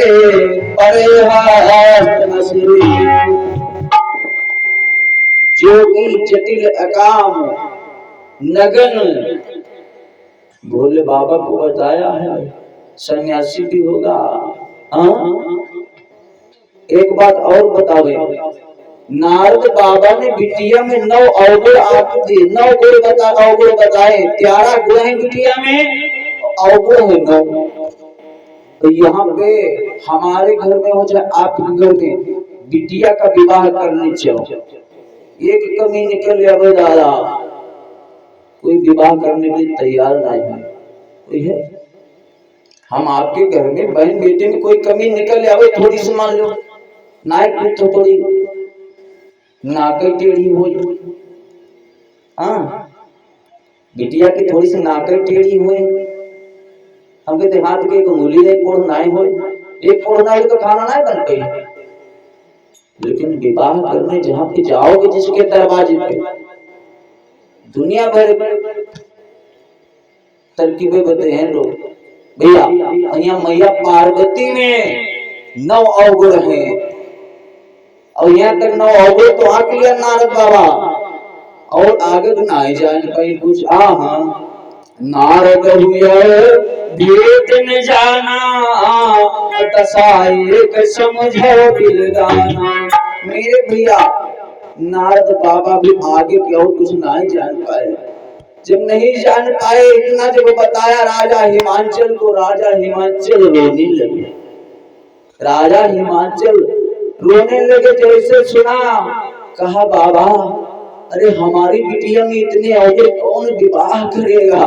जोगी जटिल अकाम नगन। भोले बाबा को बताया है सन्यासी भी होगा। एक बात और बतावे, नारद बाबा ने बिटिया में 9 अवगुण आपको दिए। 9 गुण अवगुण बताए। 11 गुण है बिटिया में, अवगुण है 9। तो यहाँ पे हमारे घर में हो चाहे आपके घर में बिटिया का विवाह करने चलो, एक कमी निकल आवे दादा, कोई विवाह करने के लिए तैयार नहीं है। कोई है? हम आपके घर में बहन बेटे में कोई कमी निकल आवे, थोड़ी सी मान लो नाक तो थोड़ी नाक टेढ़ी हो, हाँ बिटिया की थोड़ी सी नाक टेढ़ी हुए, हमके देहात के एक उंगली नहीं पोड़ना हो, एक पोड़ना हो तो खाना नहीं बन पाई। लेकिन विवाह करने जहां पे जाओगे जिसके दरवाजे पे, दुनिया भर तरकीबें बताए हैं लोग। भैया यहाँ मैया पार्वती में 9 अवगुण है, और यहाँ तक 9 अवगुण तो आके लिया नारद बाबा, और आगे तो ना ही जाए कहीं कुछ। नारद भेद न जाना, एक समझो दिलदाना। मेरे भैया नारद बाबा भी आगे की और कुछ नहीं जान पाए। जब नहीं जान पाए इतना, जब बताया राजा हिमांचल को, राजा हिमांचल रोने लगे। राजा हिमांचल रोने लगे। जैसे सुना कहा बाबा अरे हमारी बिटिया में इतने अवगुण कौन विवाह करेगा।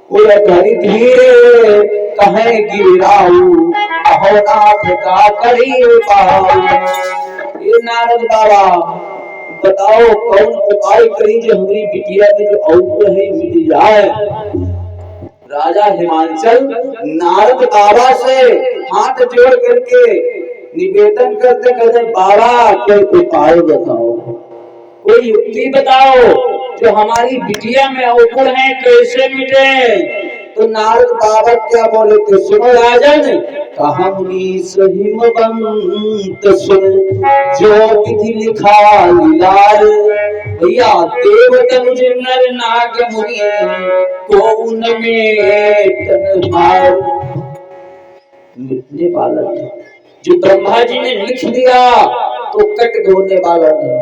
बोला धरी धीरे कहे गिराऊ कहो नाथ का करी पाऊ। ये नारद बाबा बताओ कौन उपाय करी जो हमारी बिटिया में जो अवगुण है मिट जाए। राजा हिमांचल नारद बाबा से हाथ जोड़ करके निवेदन करते कहते बाबा कोई उपाय बताओ, कोई युक्ति बताओ जो हमारी बिटिया में अवगुण है कैसे मिटे। तो नारद बाबा क्या बोले थे सुनो राजन, कहा मुनि सहिमवंत सुन जो विधि लिखा लीलार। भैया देव तनुज नर नाग मुनि को उनमें तन मार। मिटने वाला है जो ब्रह्मा जी ने लिख दिया तो कट होने वाला नहीं।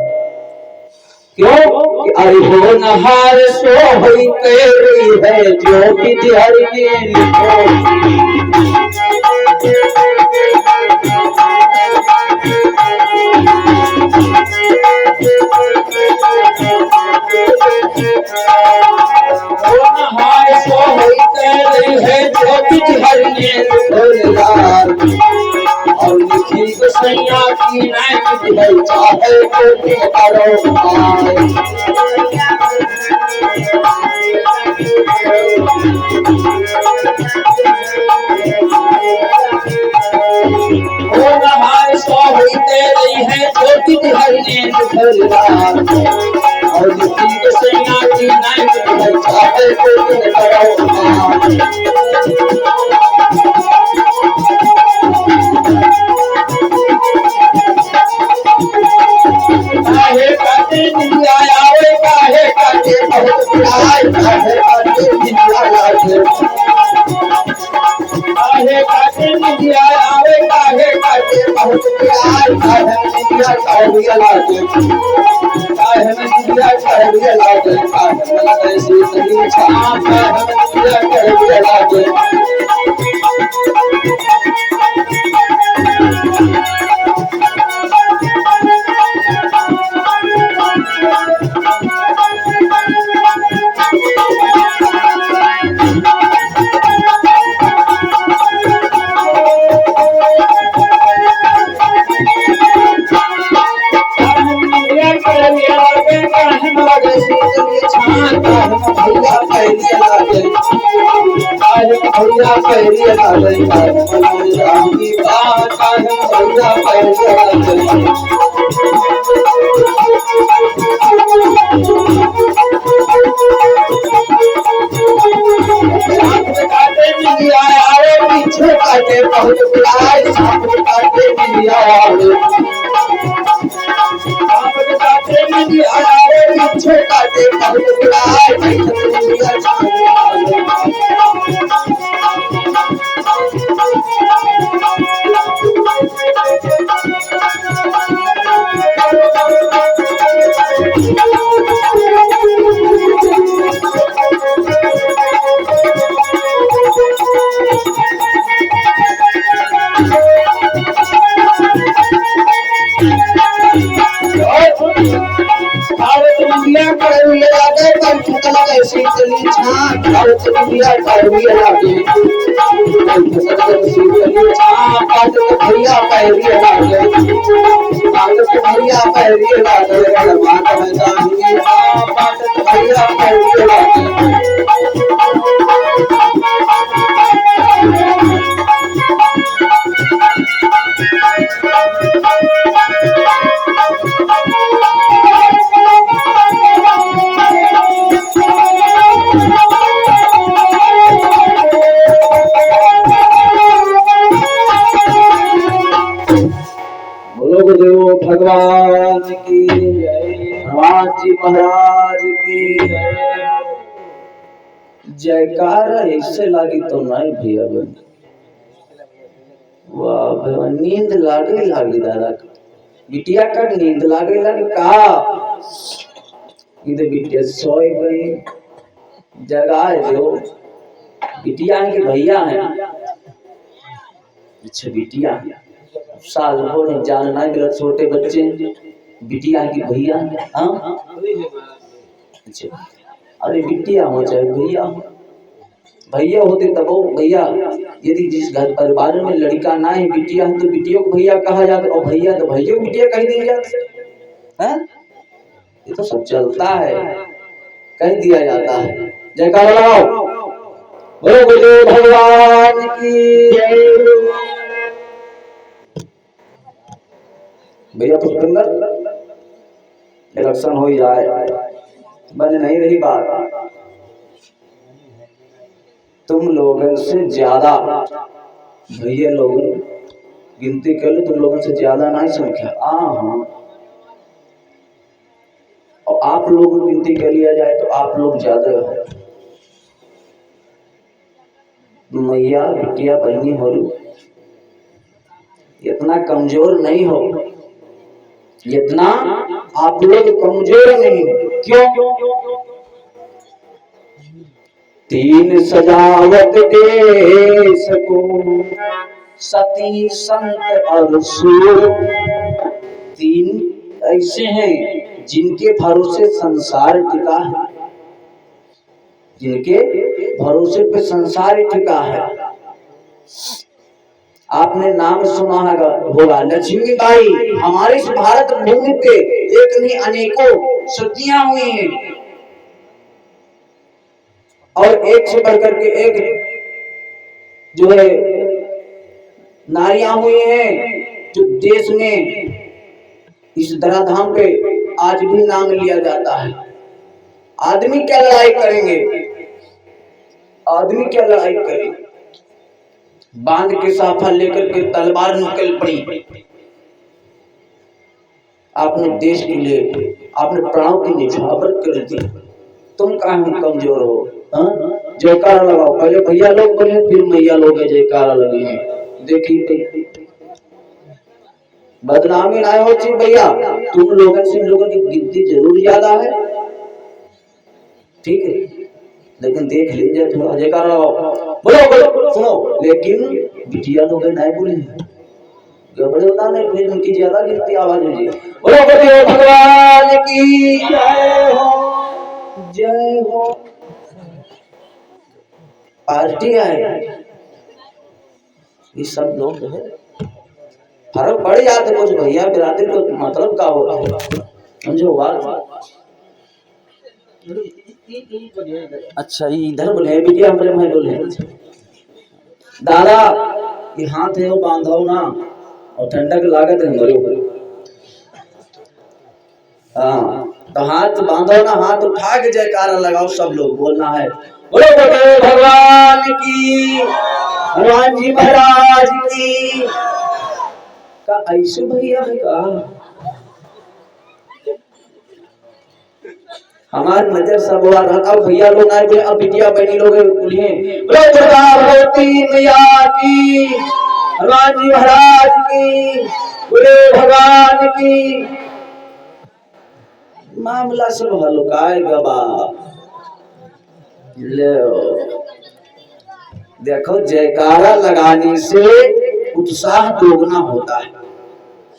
क्यों कि अरे हो नहार सो हुई तेरी है जो विधि हरि ने लिखो। हो नहार सो हुई तेरी है जो विधि हरि ने लिखो। और लिखी गोसैया की नाम विधि चाहे तो करो और लिखी गोसैया की नाम विधि चाहे तो करो। काहे काटे निंदिया आवे काहे काटे बहुत बुराई काहे काटे निंदिया आवे काहे काटे निंदिया आवे काहे काटे बहुत बुराई काहे निंदिया काहे लागे काहे निंदिया काहे लागे काहे लगे शीतली छाप काहे निंदिया काहे लागे। भैया पहली लागे राम की बात भैया पहली लागे काटे मिलिया आवे पीछे काटे बहुत बुराई सांप काटे मिलिया आवे सांप काटे मिलिया आवे पीछे काटे बहुत बुराई शीतली छाप भैया पैरिया लागे शीतली छाप भैया पैरिया लागे भैया पैरिया लागे माता मैदानी भैया पैरिया लागे। भगवान की हनुमान जी महाराज की जयकार ऐसे लागी तो नहीं भैया वाह भगवान नींद लागे दादा बिटिया का नींद लागे कहा इधर बिटिया सोए गई जगाए जो बिटिया के भैया है अच्छा बिटिया साल भर जानना मेरा छोटे बच्चे बिटिया की भैया। हाँ अच्छा, अरे बिटिया हो चाहे भैया हो, भैया होते तब वो भैया, यदि जिस घर परिवार में लड़का ना है बिटिया है तो बिटिया को भैया कहा जाता, और भैया तो भैया को बिटिया कह दी जाती है। ये तो सब चलता है, कह दिया जाता है। जयकार लगाओ, बोलो गुरुदेव भगवान की जय। भैया पुष्पिंदर इलेक्शन हो ही जाए, बन नहीं रही बात। तुम लोगों से ज्यादा भैया लोग गिनती कर लो, तुम लोगों से ज्यादा नहीं संख्या। हाँ, और आप लोग गिनती कर लिया जाए तो आप लोग ज्यादा हो। मैया बिटिया बहनी हो, इतना कमजोर नहीं हो जितना आप लोग कमजोर नहीं हो। क्यों? तीन सजावट देश को, सती संत और सूर। तीन ऐसे हैं जिनके भरोसे संसार टिका है, जिनके भरोसे पे संसार टिका है। आपने नाम सुना होगा लक्ष्मीबाई। हमारे इस भारत भूमि पे एक नहीं अनेकों सतियां हुई हैं, और एक से बढ़कर के एक जो है नारियां हुई हैं, जो देश में इस धराधाम पे आज भी नाम लिया जाता है। आदमी क्या लड़ाई करेंगे, आदमी क्या लड़ाई करेंगे, बांध के साफा लेकर के तलवार निकल पड़ी। आपने देश के लिए आपने प्राणों की निछावर कर दी, तुम कहाँ हम कमजोर हो। जयकारा लगाओ, पहले भैया लोग बोले फिर मैया लोग जयकारा लगे हैं। देखिए बदनामी ना हो चाहिए भैया, तुम लोगों से इन लोगों की गिनती जरूर ज्यादा है, ठीक है, लेकिन देख लीजिए थोड़ा। जयकारा लगाओ, बोलो बोलो सुनो, लेकिन बिटिया लोग नहीं बोले गड़बड़ होता नहीं, फिर उनकी ज्यादा गिनती आवाज हो जी। बोलो बोलो भगवान की जय हो, जय हो। पार्टी है, ये सब लोग है, फर्क पड़ जाते कुछ भैया बिरादरी को मतलब का होता है, समझो बात। अच्छा ये इधर बोले बिटिया हमारे भाई बोले दादा ये हाथ है वो बांधो ना, और ठंडा की लागत है हमारे। हाँ तो हाथ बांधो ना, हाथ उठा के जयकारा लगाओ, सब लोग बोलना है बोलो बोलो भगवान की, हनुमान जी महाराज की। का ऐसे भैया है का हमार नजर सब हुआ रहता। भैया लोग आए थे, अब बिटिया बहनी लोग बोलिए बोलो दुर्गा भगवती मैया की, हनुमान जी महाराज की, बोले भगवान की। मामला सब हल्काए गबा ले। देखो जयकारा लगाने से उत्साह दोगुना होता है।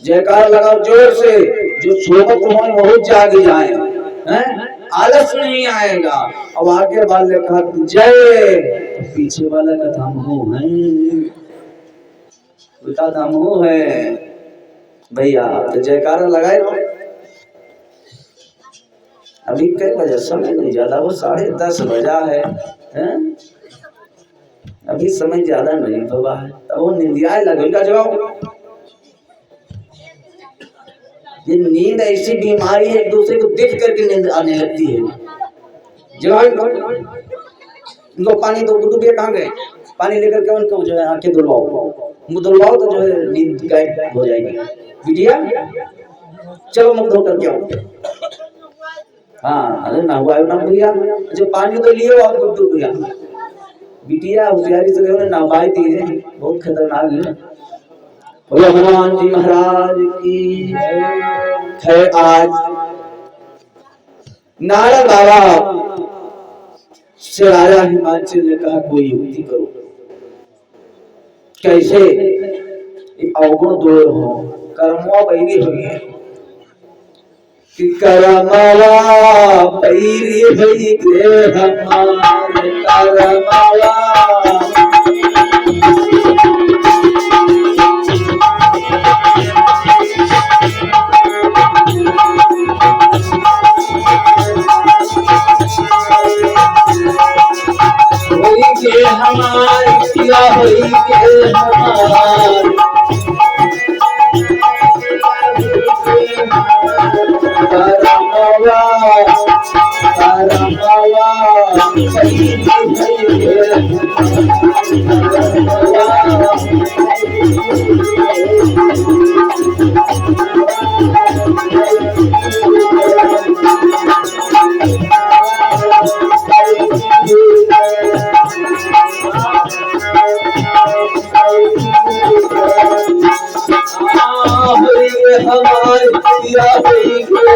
जयकारा लगाओ जोर से, जो सोबत हो वो जाग जाए, हैं? आलस नहीं आएगा। अब आगे वाले कहा जय, पीछे वाला का धामो है, उल्टा धामो है भैया। तो जयकारा लगाए ना। अभी कई बजे समय नहीं ज्यादा, वो 10:30 बजा है, हैं? अभी समय ज्यादा नहीं हुआ है, तब वो निंदिया लगेगा जवाब। ये नींद ऐसी बीमारी है, एक दूसरे को देख करके नींद आने लगती है। जवाब इनको पानी दो, गुड्डू भैया कहाँ गए? पानी लेकर के उनको जो है आंखें धुलवाओ, मुंह धुलवाओ तो जो है नींद गायब हो जाएगी। बिटिया चलो मुंह धो करके आओ। हाँ अरे ना हुआ ना भैया, जो पानी तो लिए और गुड्डू भैया बिटिया होशियारी से नहवाई दी है, बहुत खतरनाक है। बोलो हनुमान जी महाराज की है। आज नारद बाबा से राजा हिमाचल ने कहा कोई युक्ति करो। कैसे? अवगुण दूर हो, कर्मवा बैरी हुई है कि करमवा बैरी हुई के हमारे करमवा के हमारे किया हुई के हमारे करमवा करमवा बैरी हुई हमारे किया हुई के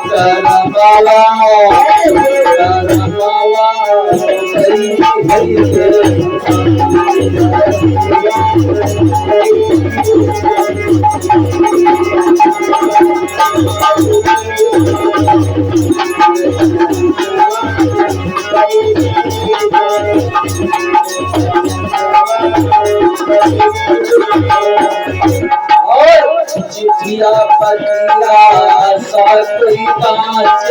करमवा करमवा बैरी हुई चिट्ठिया पतिया सा कोई बात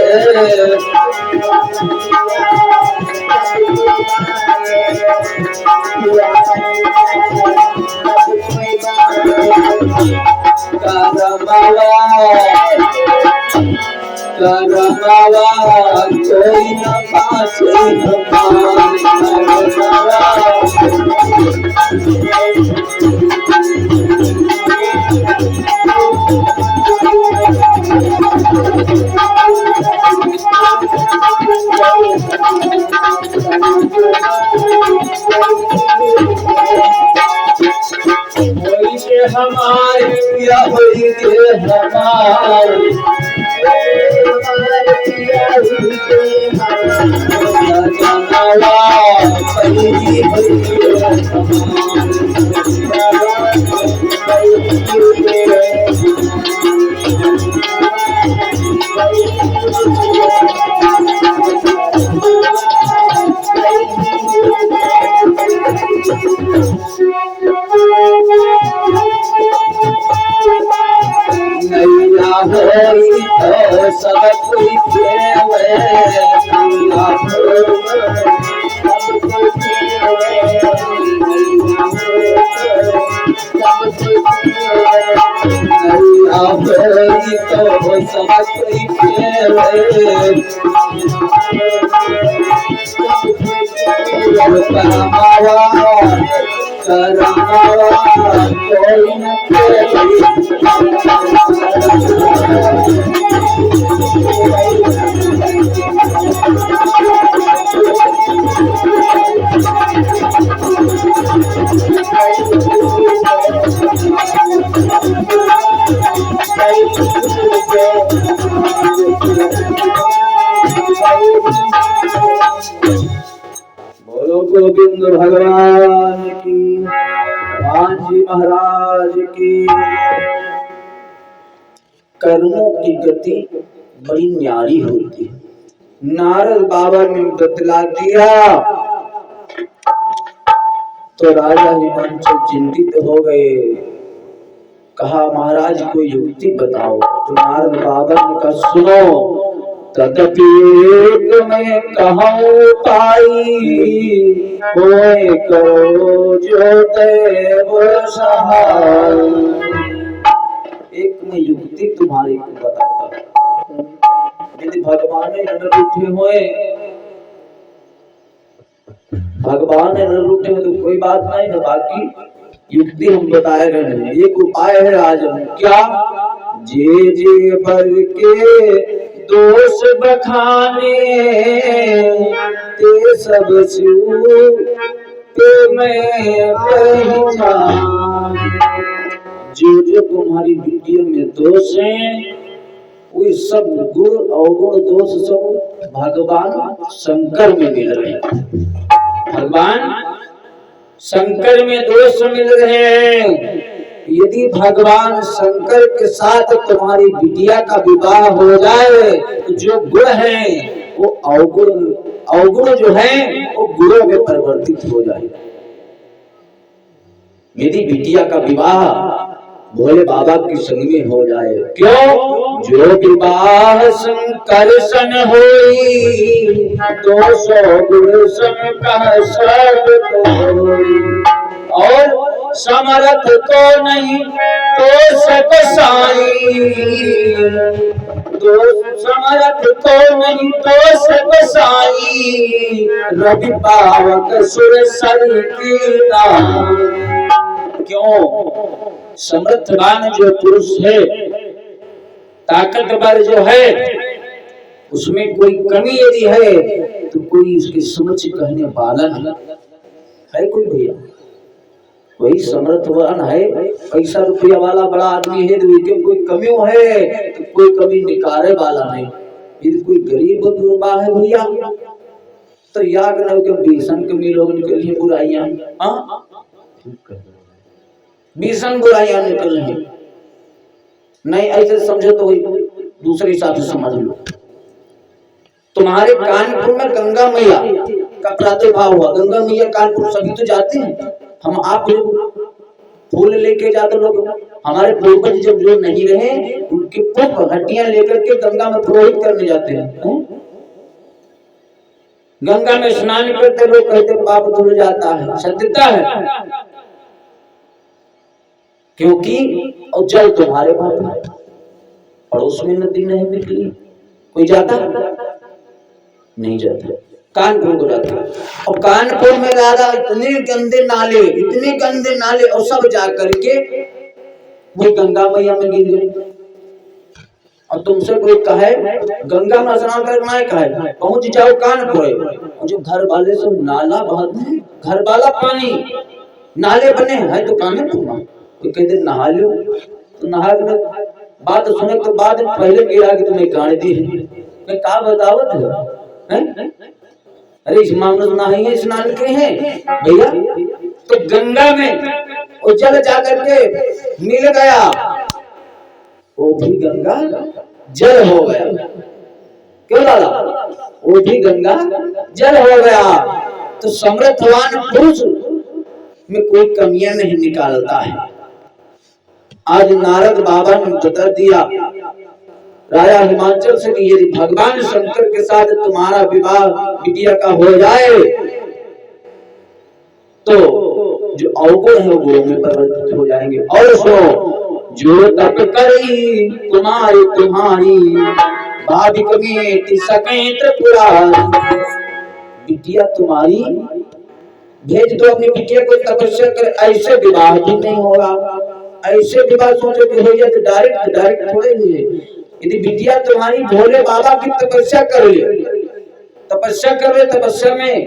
करमवा कोई न पासे हमारे किया हुई के हमारे नैया होई तो सब कोई खेवे नैया होई तो सब कोई खेवे करमवा कोई न बोलो गोविंद भगवान की, भगवान जी महाराज की। कर्मों की गति बड़ी न्यारी होती है। नारद बाबा ने बतला दिया तो राजा हिमांशु चिंतित हो गए। कहा महाराज कोई युक्ति बताओ। तो नारद बाबा ने कहा सुनो, तदपि एक में कहूँ पाई, होए करो जो देव सहाय। एक में युक्ति तुम्हारे को बताता। यदि भगवान ने न रूठे हुए, भगवान ने न रूठे हुए तो कोई बात नहीं है, बाकी युक्ति हम बताए रहे हैं। एक उपाय है आज हम, क्या? जे जे बर के दोष बखाने, ते सब ते मैं पहचान। जो जो तुम्हारी वीडियो में दोष है, वो सब गुण अवगुण दोष सब भगवान शंकर में मिल रहे हैं। भगवान शंकर में दोष मिल रहे हैं। यदि भगवान शंकर के साथ तुम्हारी बिटिया का विवाह हो जाए तो जो गुण है वो अवगुण जो है वो गुणों में परिवर्तित हो जाएगा। यदि बिटिया का विवाह भोले बाबा की संग में हो जाए, क्यों? जो विवाह शंकर सन होई, 200 गुण सन कह सब कोई। और समर्थ को नहीं तो सक साई, समर्थ को नहीं तो सक साई, रवि पावक सुर सर की नाई। क्यों? समर्थवान जो पुरुष है, ताकतवर जो है, उसमें कोई कमी यदि है तो कोई इसकी समझ कहने वाला नहीं है। कोई भैया वही समर्थवान है, पैसा रुपया वाला बड़ा आदमी है, तो कोई कमी है तो कोई कमी निकाले वाला नहीं। यदि कोई गरीब गुरबा है भैया तो याद न हो भीषण कमी लोग निकलिए बुराइयां, भीषण बुराइयां निकल रही। नहीं ऐसे समझो तो दूसरे हिसाब से समझ लो। तुम्हारे कानपुर में गंगा मैया का प्रादुर्भाव हुआ। गंगा मैया कानपुर सभी तो जाते हैं, हम आप फूल लेके जाते लोग। हमारे पूर्वज जब जो नहीं रहे उनके पुष्प हड्डियां लेकर के गंगा में पुरोहित करने जाते हैं। गंगा में स्नान करते लोग कहते पाप धुल जाता है, सत्यता है, क्योंकि और जल तुम्हारे पास है, पड़ोस में नदी नहीं निकली। कोई जाता नहीं जाता, कानपुर को जाता। और कानपुर में दादा इतने गंदे नाले और सब जा करके वो गंगा मैया में गिर गए। और तुमसे कोई कहे गंगा में स्नान करना है, कहे पहुंच जाओ कानपुर, और जो घर वाले सब नाला बहाते, घर वाला पानी नाले बने हैं तो कान में कहते नहा लो, तो नहा बात सुने तो बाद पहले गिरा कि तुम्हें गाड़ी दी है, क्या बतावत है? अरे इस मामले में नहीं है, स्नान के हैं भैया। तो गंगा में वो जल जाकर के मिल गया, वो भी गंगा जल हो गया। क्यों दादा? वो भी गंगा जल हो गया। तो समर्थवान पुरुष में कोई कमियां नहीं निकालता है। आज नारद बाबा ने बता दिया राजा हिमाचल से कि यदि भगवान शंकर के साथ तुम्हारा विवाह बिटिया का हो जाए तो जो अवगुण है वो गुणों में परिवर्तित हो जाएंगे। और सुनो, जो तप करी तुम्हारी भाविक में सकेत पुरारी। बिटिया तुम्हारी भेज दो अपनी बिटिया को तपस्या कर, ऐसे विवाह भी नहीं होगा। ऐसे विवाह सोचो कि हो जाए तो डायरेक्ट थोड़े ही है। यदि बिटिया तुम्हारी भोले बाबा की तपस्या कर ले, तपस्या में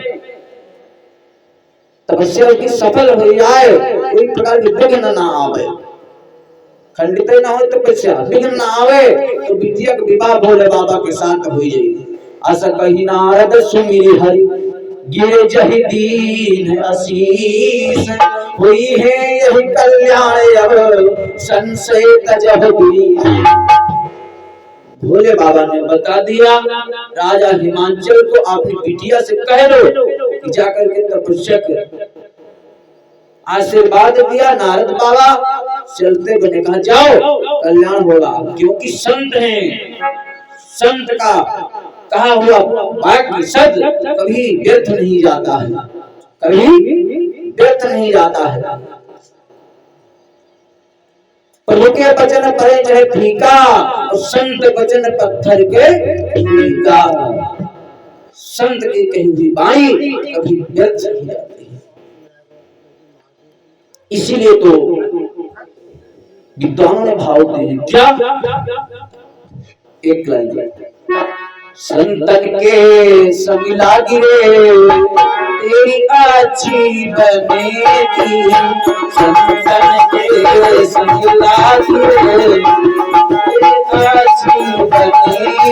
तपस्या की सफल हो जाए, कोई प्रकार की विघ्न ना आवे, खंडित ना हो तपस्या, विघ्न ना आवे, तो बिटिया का विवाह भोले बाबा के साथ हो जाएगी। ऐसा कही नारद सुमिर हरि गिर जहि दीन आशीष, हुई है यही कल्याण अब संशय तजहि। भोले बाबा ने बता दिया राजा हिमांचल को अपनी बिटिया से कह दो कि जाकर के तपस्या कर। आशीर्वाद दिया नारद बाबा, चलते बने कहा जाओ कल्याण होगा, क्योंकि संत हैं। संत का कहा हुआ वाक्य सत्य कभी व्यर्थ नहीं जाता है, कभी व्यर्थ नहीं जाता है। प्रभु के वचन परे चाहे फीका, और संत वचन पत्थर के फीका। संत की कही हुई वाणी कभी व्यर्थ नहीं जाती है। इसीलिए तो विद्वानों ने भाव दिए क्या, एक लाइन, संतन के समिला गिरे तेरी अच्छी बनेगी, संतन के समिला गिरे तेरी अच्छी बनेगी,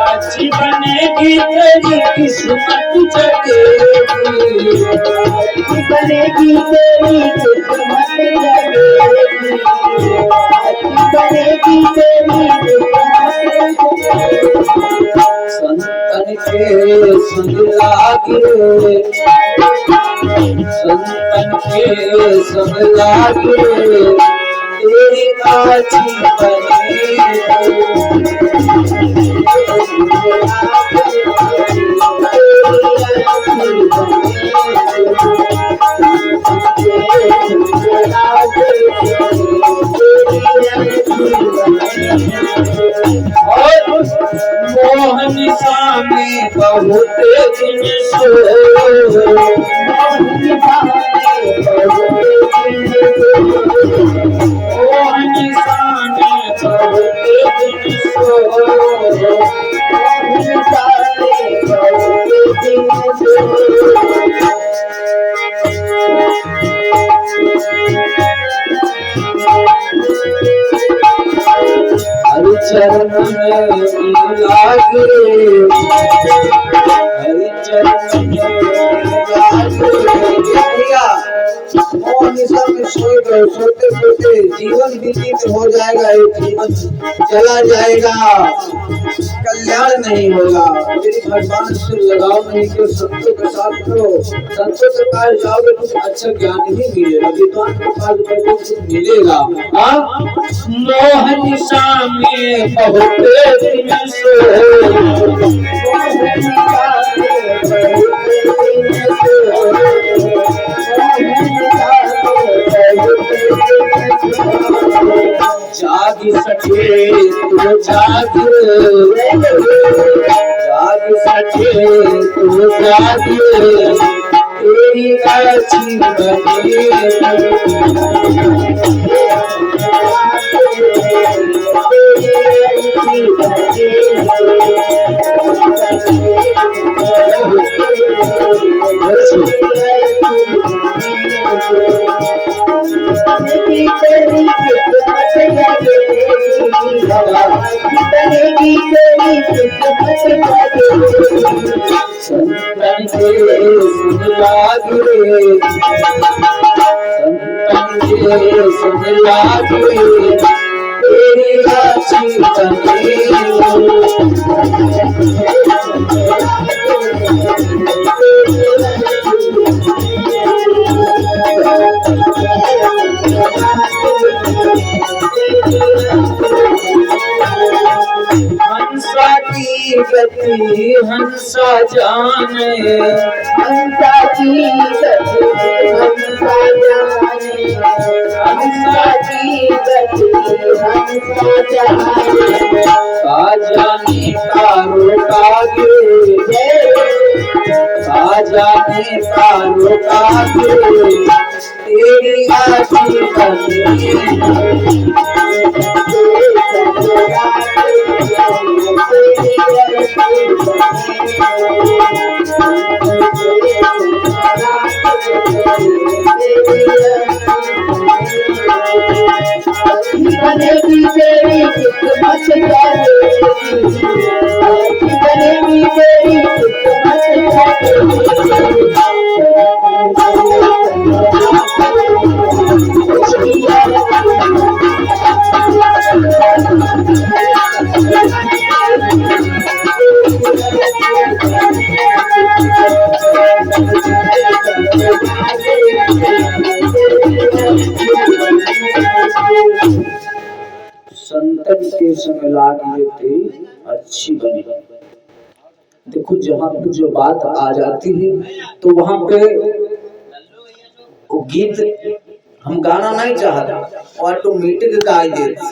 अच्छी बनेगी तेरी किस्मत जगेगी, अच्छी बनेगी तेरी किस्मत जगेगी, अच्छी बनेगी तेरी किस्मत। संतन के संग लागे, संतन के संग लागे तेरी काची बनेगी। मोहन सामे बहुत दिन सो, मोहन सामे बहुत दिन सो, हरि चरण में लागे, हरि चरण में लागे। सोए गए, सोते सोते जीवन व्यतीत हो जाएगा, एक जीवन चला जाएगा, कल्याण नहीं होगा। यदि भगवान से लगाव नहीं करो, संतों के साथ करो, संतों के पास जाओगे कुछ अच्छा ज्ञान ही मिलेगा, विद्वान के पास जाओगे कुछ मिलेगा। मोहन सामे बहुत दिन सो, जाग सके तो जाग, जाग सके तो जाग तेरी काची बनेगी। संतन के संग लागे, संतन के संग लागे तेरी काची बनेगी। हंसा की गति हंसा जाने, हंसा की गति हंसा जाने, हंसा की गति हंसा जाने, का जाने कारो कागे, का जाने कारो कागे तेरी काची बनेगी। बनेगी तेरी किस्मत जगेगी, बनेगी तेरी किस्मत संतन के संग लागे तेरी अच्छी बनेगी। देखो जहाँ पे जो बात आ जाती है तो वहां पे वो गीत हम गाना नहीं चाहते, ऑटोमेटिक गाई देते,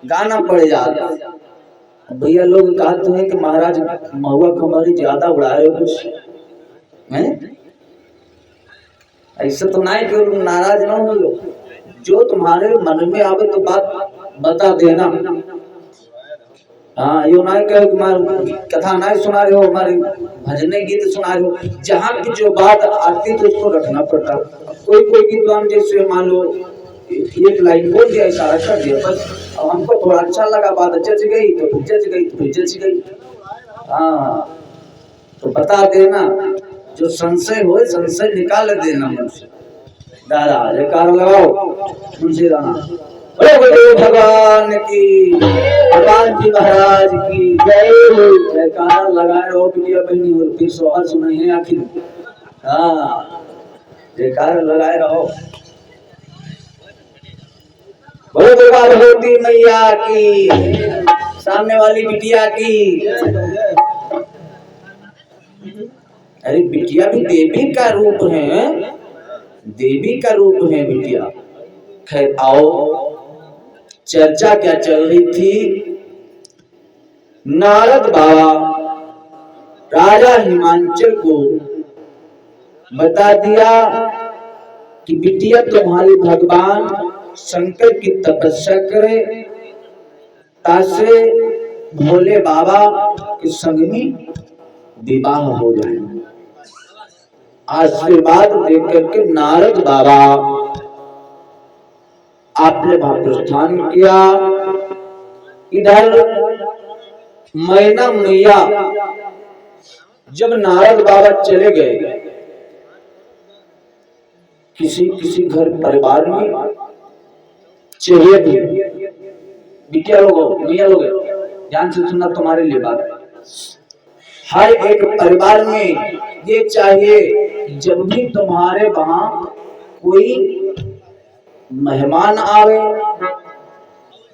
गाना पड़ जाता। भैया लोग कहते हैं कि महाराज महुआ कमारी ज्यादा उड़ाए हो कुछ है, ऐसा तो नहीं कि नाराज ना हो लो, जो तुम्हारे मन में आवे तो बात बता देना। हाँ यो ना कहो कि कथा ना सुना रहे हो, हमारे भजन गीत सुना रहे हो। जहाँ की जो बात आती तो उसको रखना पड़ता। कोई कोई विद्वान जैसे मान लो एक लाइन बोल दिया, इशारा कर दिया, बस अब हमको थोड़ा अच्छा लगा, बात जच गई तो फिर जच गई तो फिर जच गई। हाँ तो बता देना, जो संशय हो संशय निकाल देना मन से। दादा जयकार लगाओ तुलसी राम भगवान की, भगवान जी महाराज की जय। जयकार लगाए रहो बिटिया बहनी, और फिर सोहर सुनाई है आखिर। हाँ जयकार लगाए रहो। बोलो दुर्गा भगवती मैया की, सामने वाली बिटिया की। अरे बिटिया भी देवी का रूप है, देवी का रूप है बिटिया। खैर आओ, चर्चा क्या चल रही थी। नारद बाबा राजा हिमांचल को बता दिया कि बिटिया तुम्हारी भगवान शंकर की तपस्या करे, तासे भोले बाबा के संग में विवाह हो जाए। आशीर्वाद देकर के नारद बाबा आपने वहां प्रस्थान किया। इधर मैना मैया जब नारद बाबा चले गए किसी किसी घर परिवार में, चाहिए भी बिटिया लोग मैया लोग ध्यान से सुनना, तुम्हारे लिए बात है। हर एक परिवार में ये चाहिए जब भी तुम्हारे वहां कोई मेहमान आवे,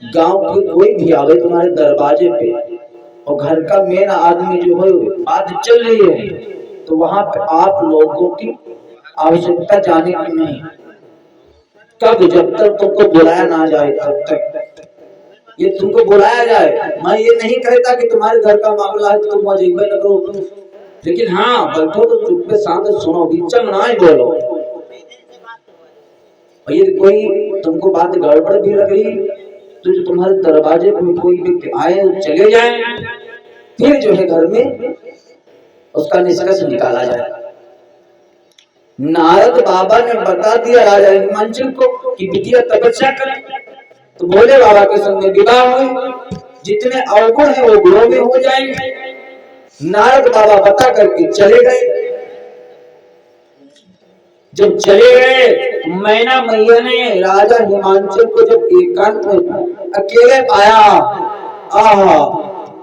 गांव के कोई भी आवे तुम्हारे दरवाजे पे, और घर का मेन आदमी जो है बात चल रही है, तो वहां पे आप लोगों की आवश्यकता जाने की नहीं। कब? जब तक तुमको बुलाया ना जाए तब तक। ये तुमको बुलाया जाए, मैं ये नहीं कहता कि तुम्हारे घर का मामला है तो तुम अजीबे न करो, लेकिन हाँ बैठो तो चुप पे शांत सुनो, बीच में ना ही बोलो। यदि कोई तुमको बात गड़बड़ भी लग रही तो जो तुम्हारे दरवाजे पे कोई व्यक्ति आए चले जाए, फिर जो है घर में उसका निष्कर्ष निकाला जाए। नारद बाबा ने बता दिया राजा हिमांचल को कि बिटिया तपस्या करे, तो भोले बाबा के संग में विवाह हुए, जितने अवगुण है वो गुणों में हो जाएंगे। नारद बाबा बता करके चले गए। जब चले गए, मैना मैया ने राजा हिमांचल को जब एकांत में अकेले पाया, आहा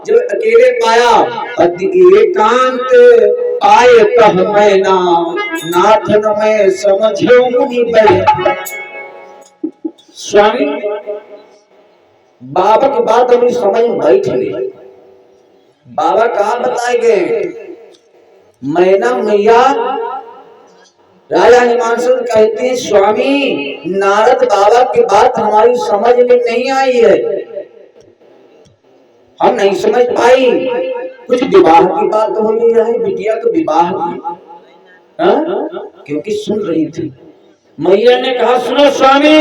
जब अकेले पाया, अति एकांत पाए कह मैना, नाथन में समझो मुनि बैठ। स्वामी बाबा की बात हमें समझ में बैठ गई। बाबा कहाँ बताए गए? मैना मैया राजा हिमांशु कहते हैं स्वामी नारद बाबा की बात हमारी समझ में नहीं आई है, हम नहीं समझ पाई। कुछ विवाह की बात हो रही है, बिटिया तो विवाह की, क्योंकि सुन रही थी। मैया ने कहा सुनो स्वामी,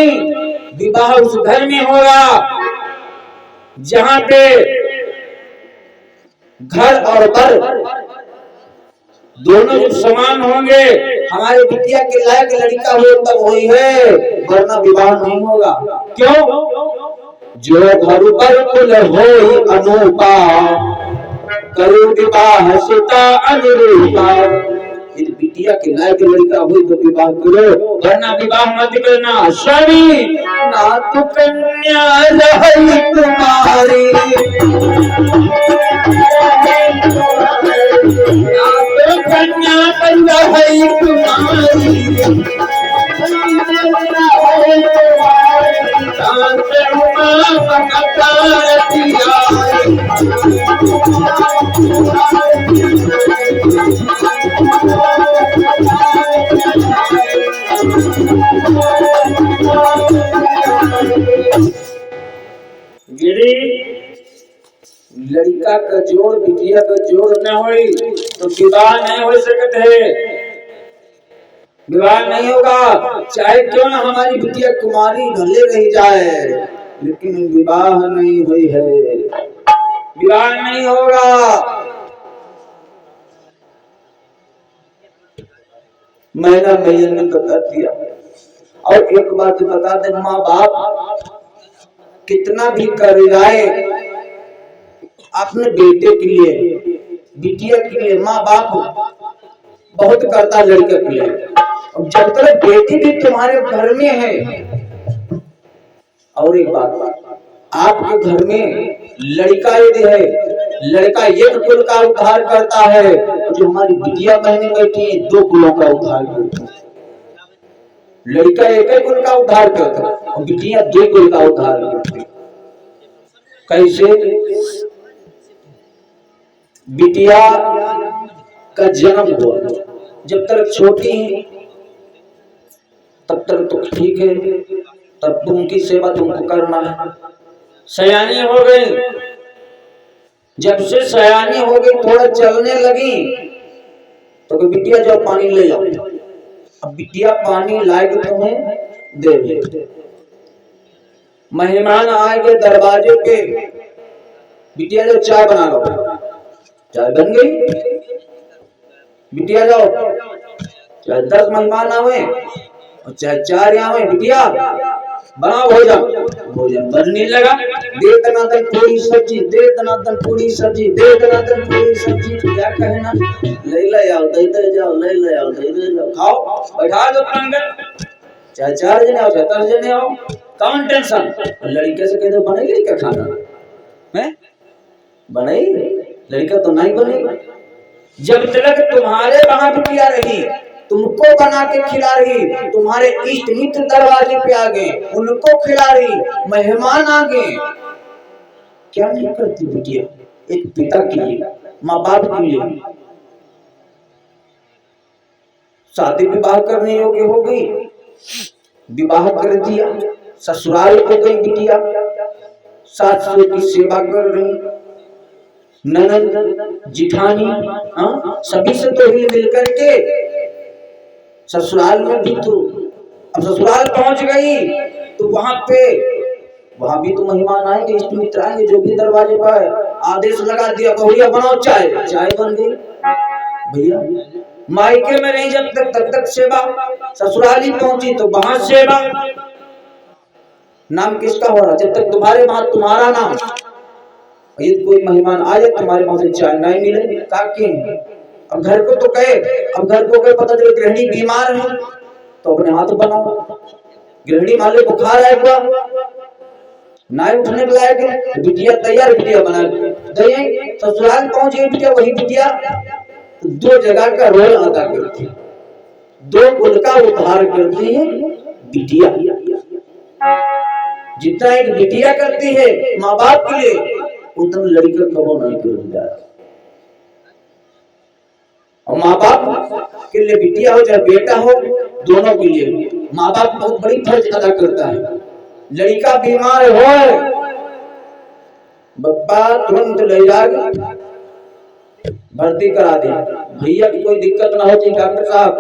विवाह उस घर में होगा जहां पे घर और बर दोनों जब समान होंगे। हमारे बिटिया के लायक लड़का हो तब हुई है, वरना विवाह नहीं होगा। क्यों? जो घर पर कुल हो अनूपा, करो विवाह सुता अनुरूपा। यदि बिटिया के लायक लड़का हो तो विवाह करो, वरना विवाह मत करना। स्वामी ना तो कन्या रही तुम्हारी, कन्या बंदा है तुम्हारी, लड़का का जोड़ बिटिया का जोड़ न हो तो विवाह नहीं हो सकते है, विवाह नहीं होगा। चाहे क्यों ना हमारी बिटिया कुमारी भले रह जाए, लेकिन विवाह नहीं हुई है। विवाह नहीं होगा। मैना मैया ने बता दिया। और एक बात बता दे, माँ बाप कितना भी कर जाए अपने बेटे के लिए, बिटिया के लिए, माँ बाप बहुत करता है लड़के के लिए। अब जब तक बेटी भी तुम्हारे घर में है, और एक बात, आपके घर में लड़का यदि है, लड़का एक कुल का उद्धार करता है, जो हमारी बिटिया बहने बैठी है 2 कुलों का उद्धार करती है। लड़का एक कुल का उद्धार करता है और बिटिया 2 कुल का उद्धार करती है। कैसे? बिटिया का जन्म हुआ, जब तक छोटी है तब तक तो ठीक है, तब तो उनकी सेवा तुमको करना है। सयानी हो गई, जब से सयानी हो गई, थोड़ा चलने लगी, तो बिटिया जाओ पानी ले जाओ। अब बिटिया पानी लाएगी तुम्हें दे दे। मेहमान आएंगे दरवाजे पे, बिटिया जाओ चाय बना लो। चाय बन गई, बिटिया जाओ। चाहे 10 मेहमान आवे और चाहे 4 आवे, बिटिया बनाओ भोजन। भोजन बनने लगा, दे दनादन पूरी सब्जी, दे दनादन पूरी सब्जी, दे दनादन पूरी सब्जी। क्या कहना, ले आओ, दे जाओ, ले आओ, दे जाओ, खाओ, बैठा दो अंदर। चाहे 4 जने आओ, चाहे 10 जने आओ, कौन टेंशन। लड़के से कह दो बनेगी क्या खाना है, बनेगी, लड़का तो नहीं बनेगा। जब तक तुम्हारे वहां बिटिया रही, तुमको बना के खिला रही, तुम्हारे इष्ट मित्र दरवाजे पे आ गए, उनको खिला रही, मेहमान आ गए, क्या नहीं करती बिटिया एक पिता के लिए, माँ बाप के लिए। शादी विवाह करने योग्य हो गई, विवाह कर दिया, ससुराल हो गई बिटिया, सास ससुर की सेवा कर रही, ननद जिठानी सभी से तो हिल मिल करके ससुराल में भी तो। अब ससुराल पहुंच गई तो वहां भी तो मेहमान आएंगे, इष्ट मित्र आएंगे, जो भी दरवाजे पर आदेश लगा दिया, बहुरिया बनाओ चाय, चाय बन गई। भैया मायके में नहीं, जब तक तब तक सेवा, ससुराली पहुंची तो वहां सेवा। नाम किसका हो रहा, जब तक तुम्हारे वहां तुम्हारा नाम। यदि कोई मेहमान आ जाए तुम्हारे वहां से चाय नहीं मिले, ताकि अब घर को तो कहे, अब घर को कहे पता चले गृहिणी बीमार है तो अपने हाथ बनाओ। गृहिणी माले बुखार है, नहीं उठने के लायक है, बिटिया तैयार, बिटिया बना दे। ससुराल पहुंच गई बिटिया, वही बिटिया 2 जगह का रोल अदा करती है, 2 कुल का उद्धार करती है बिटिया। जितना एक बिटिया करती है माँ बाप के लिए, उतना लड़का कबो नहीं कर जाए। और माँ बाप के लिए बिटिया हो चाहे बेटा हो, दोनों के लिए माँ बाप बहुत बड़ी फर्ज अदा करता है। लड़का बीमार हो, बप्पा तुरंत ले जाकर भर्ती करा दे, भैया की कोई दिक्कत ना हो, डॉक्टर साहब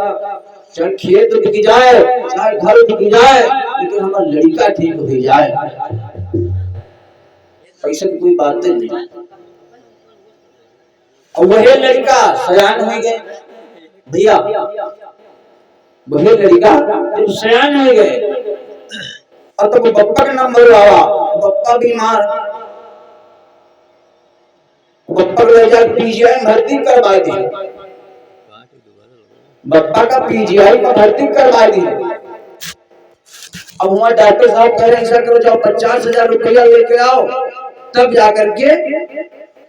चाहे खेत बिक जाए, चाहे घर बिक जाए, लेकिन हमारा लड़का ठीक हो जाए, ऐसा कोई बात नहीं। और वही लड़का सयान हो गए भैया, वही लड़का जब सयान हो गए और तब बप्पा का नंबर आवा, बप्पा बीमार, बप्पा को ले जाकर पीजीआई में भर्ती करवा दी, बप्पा का पीजीआई में भर्ती करवा दी। अब वहां डॉक्टर साहब कह रहे हैं ऐसा करो, जाओ 50,000 रुपया लेके आओ, तब जाकर के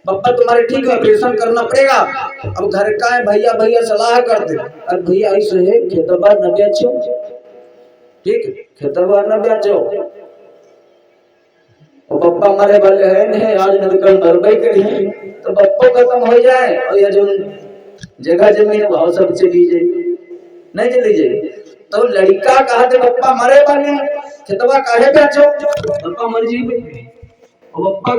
बप्पा तुम्हारे ठीक है, ऑपरेशन करना पड़ेगा। अब घर का है, भैया भैया सलाह करते, अरे भैया ऐसे है खेतबार न बेचो, ठीक है खेतबार न बेचो। और बप्पा मरे वाले है नहीं, आज न कल मरबई करी, तो बप्पो खत्म हो जाए और ये जो जगह जमीन भाव सब चली जाए, नहीं चली जाए। तो लड़का कहा थे बप्पा मरे वाले खेतबा काहे बेचो, बप्पा मर जी, बप्पा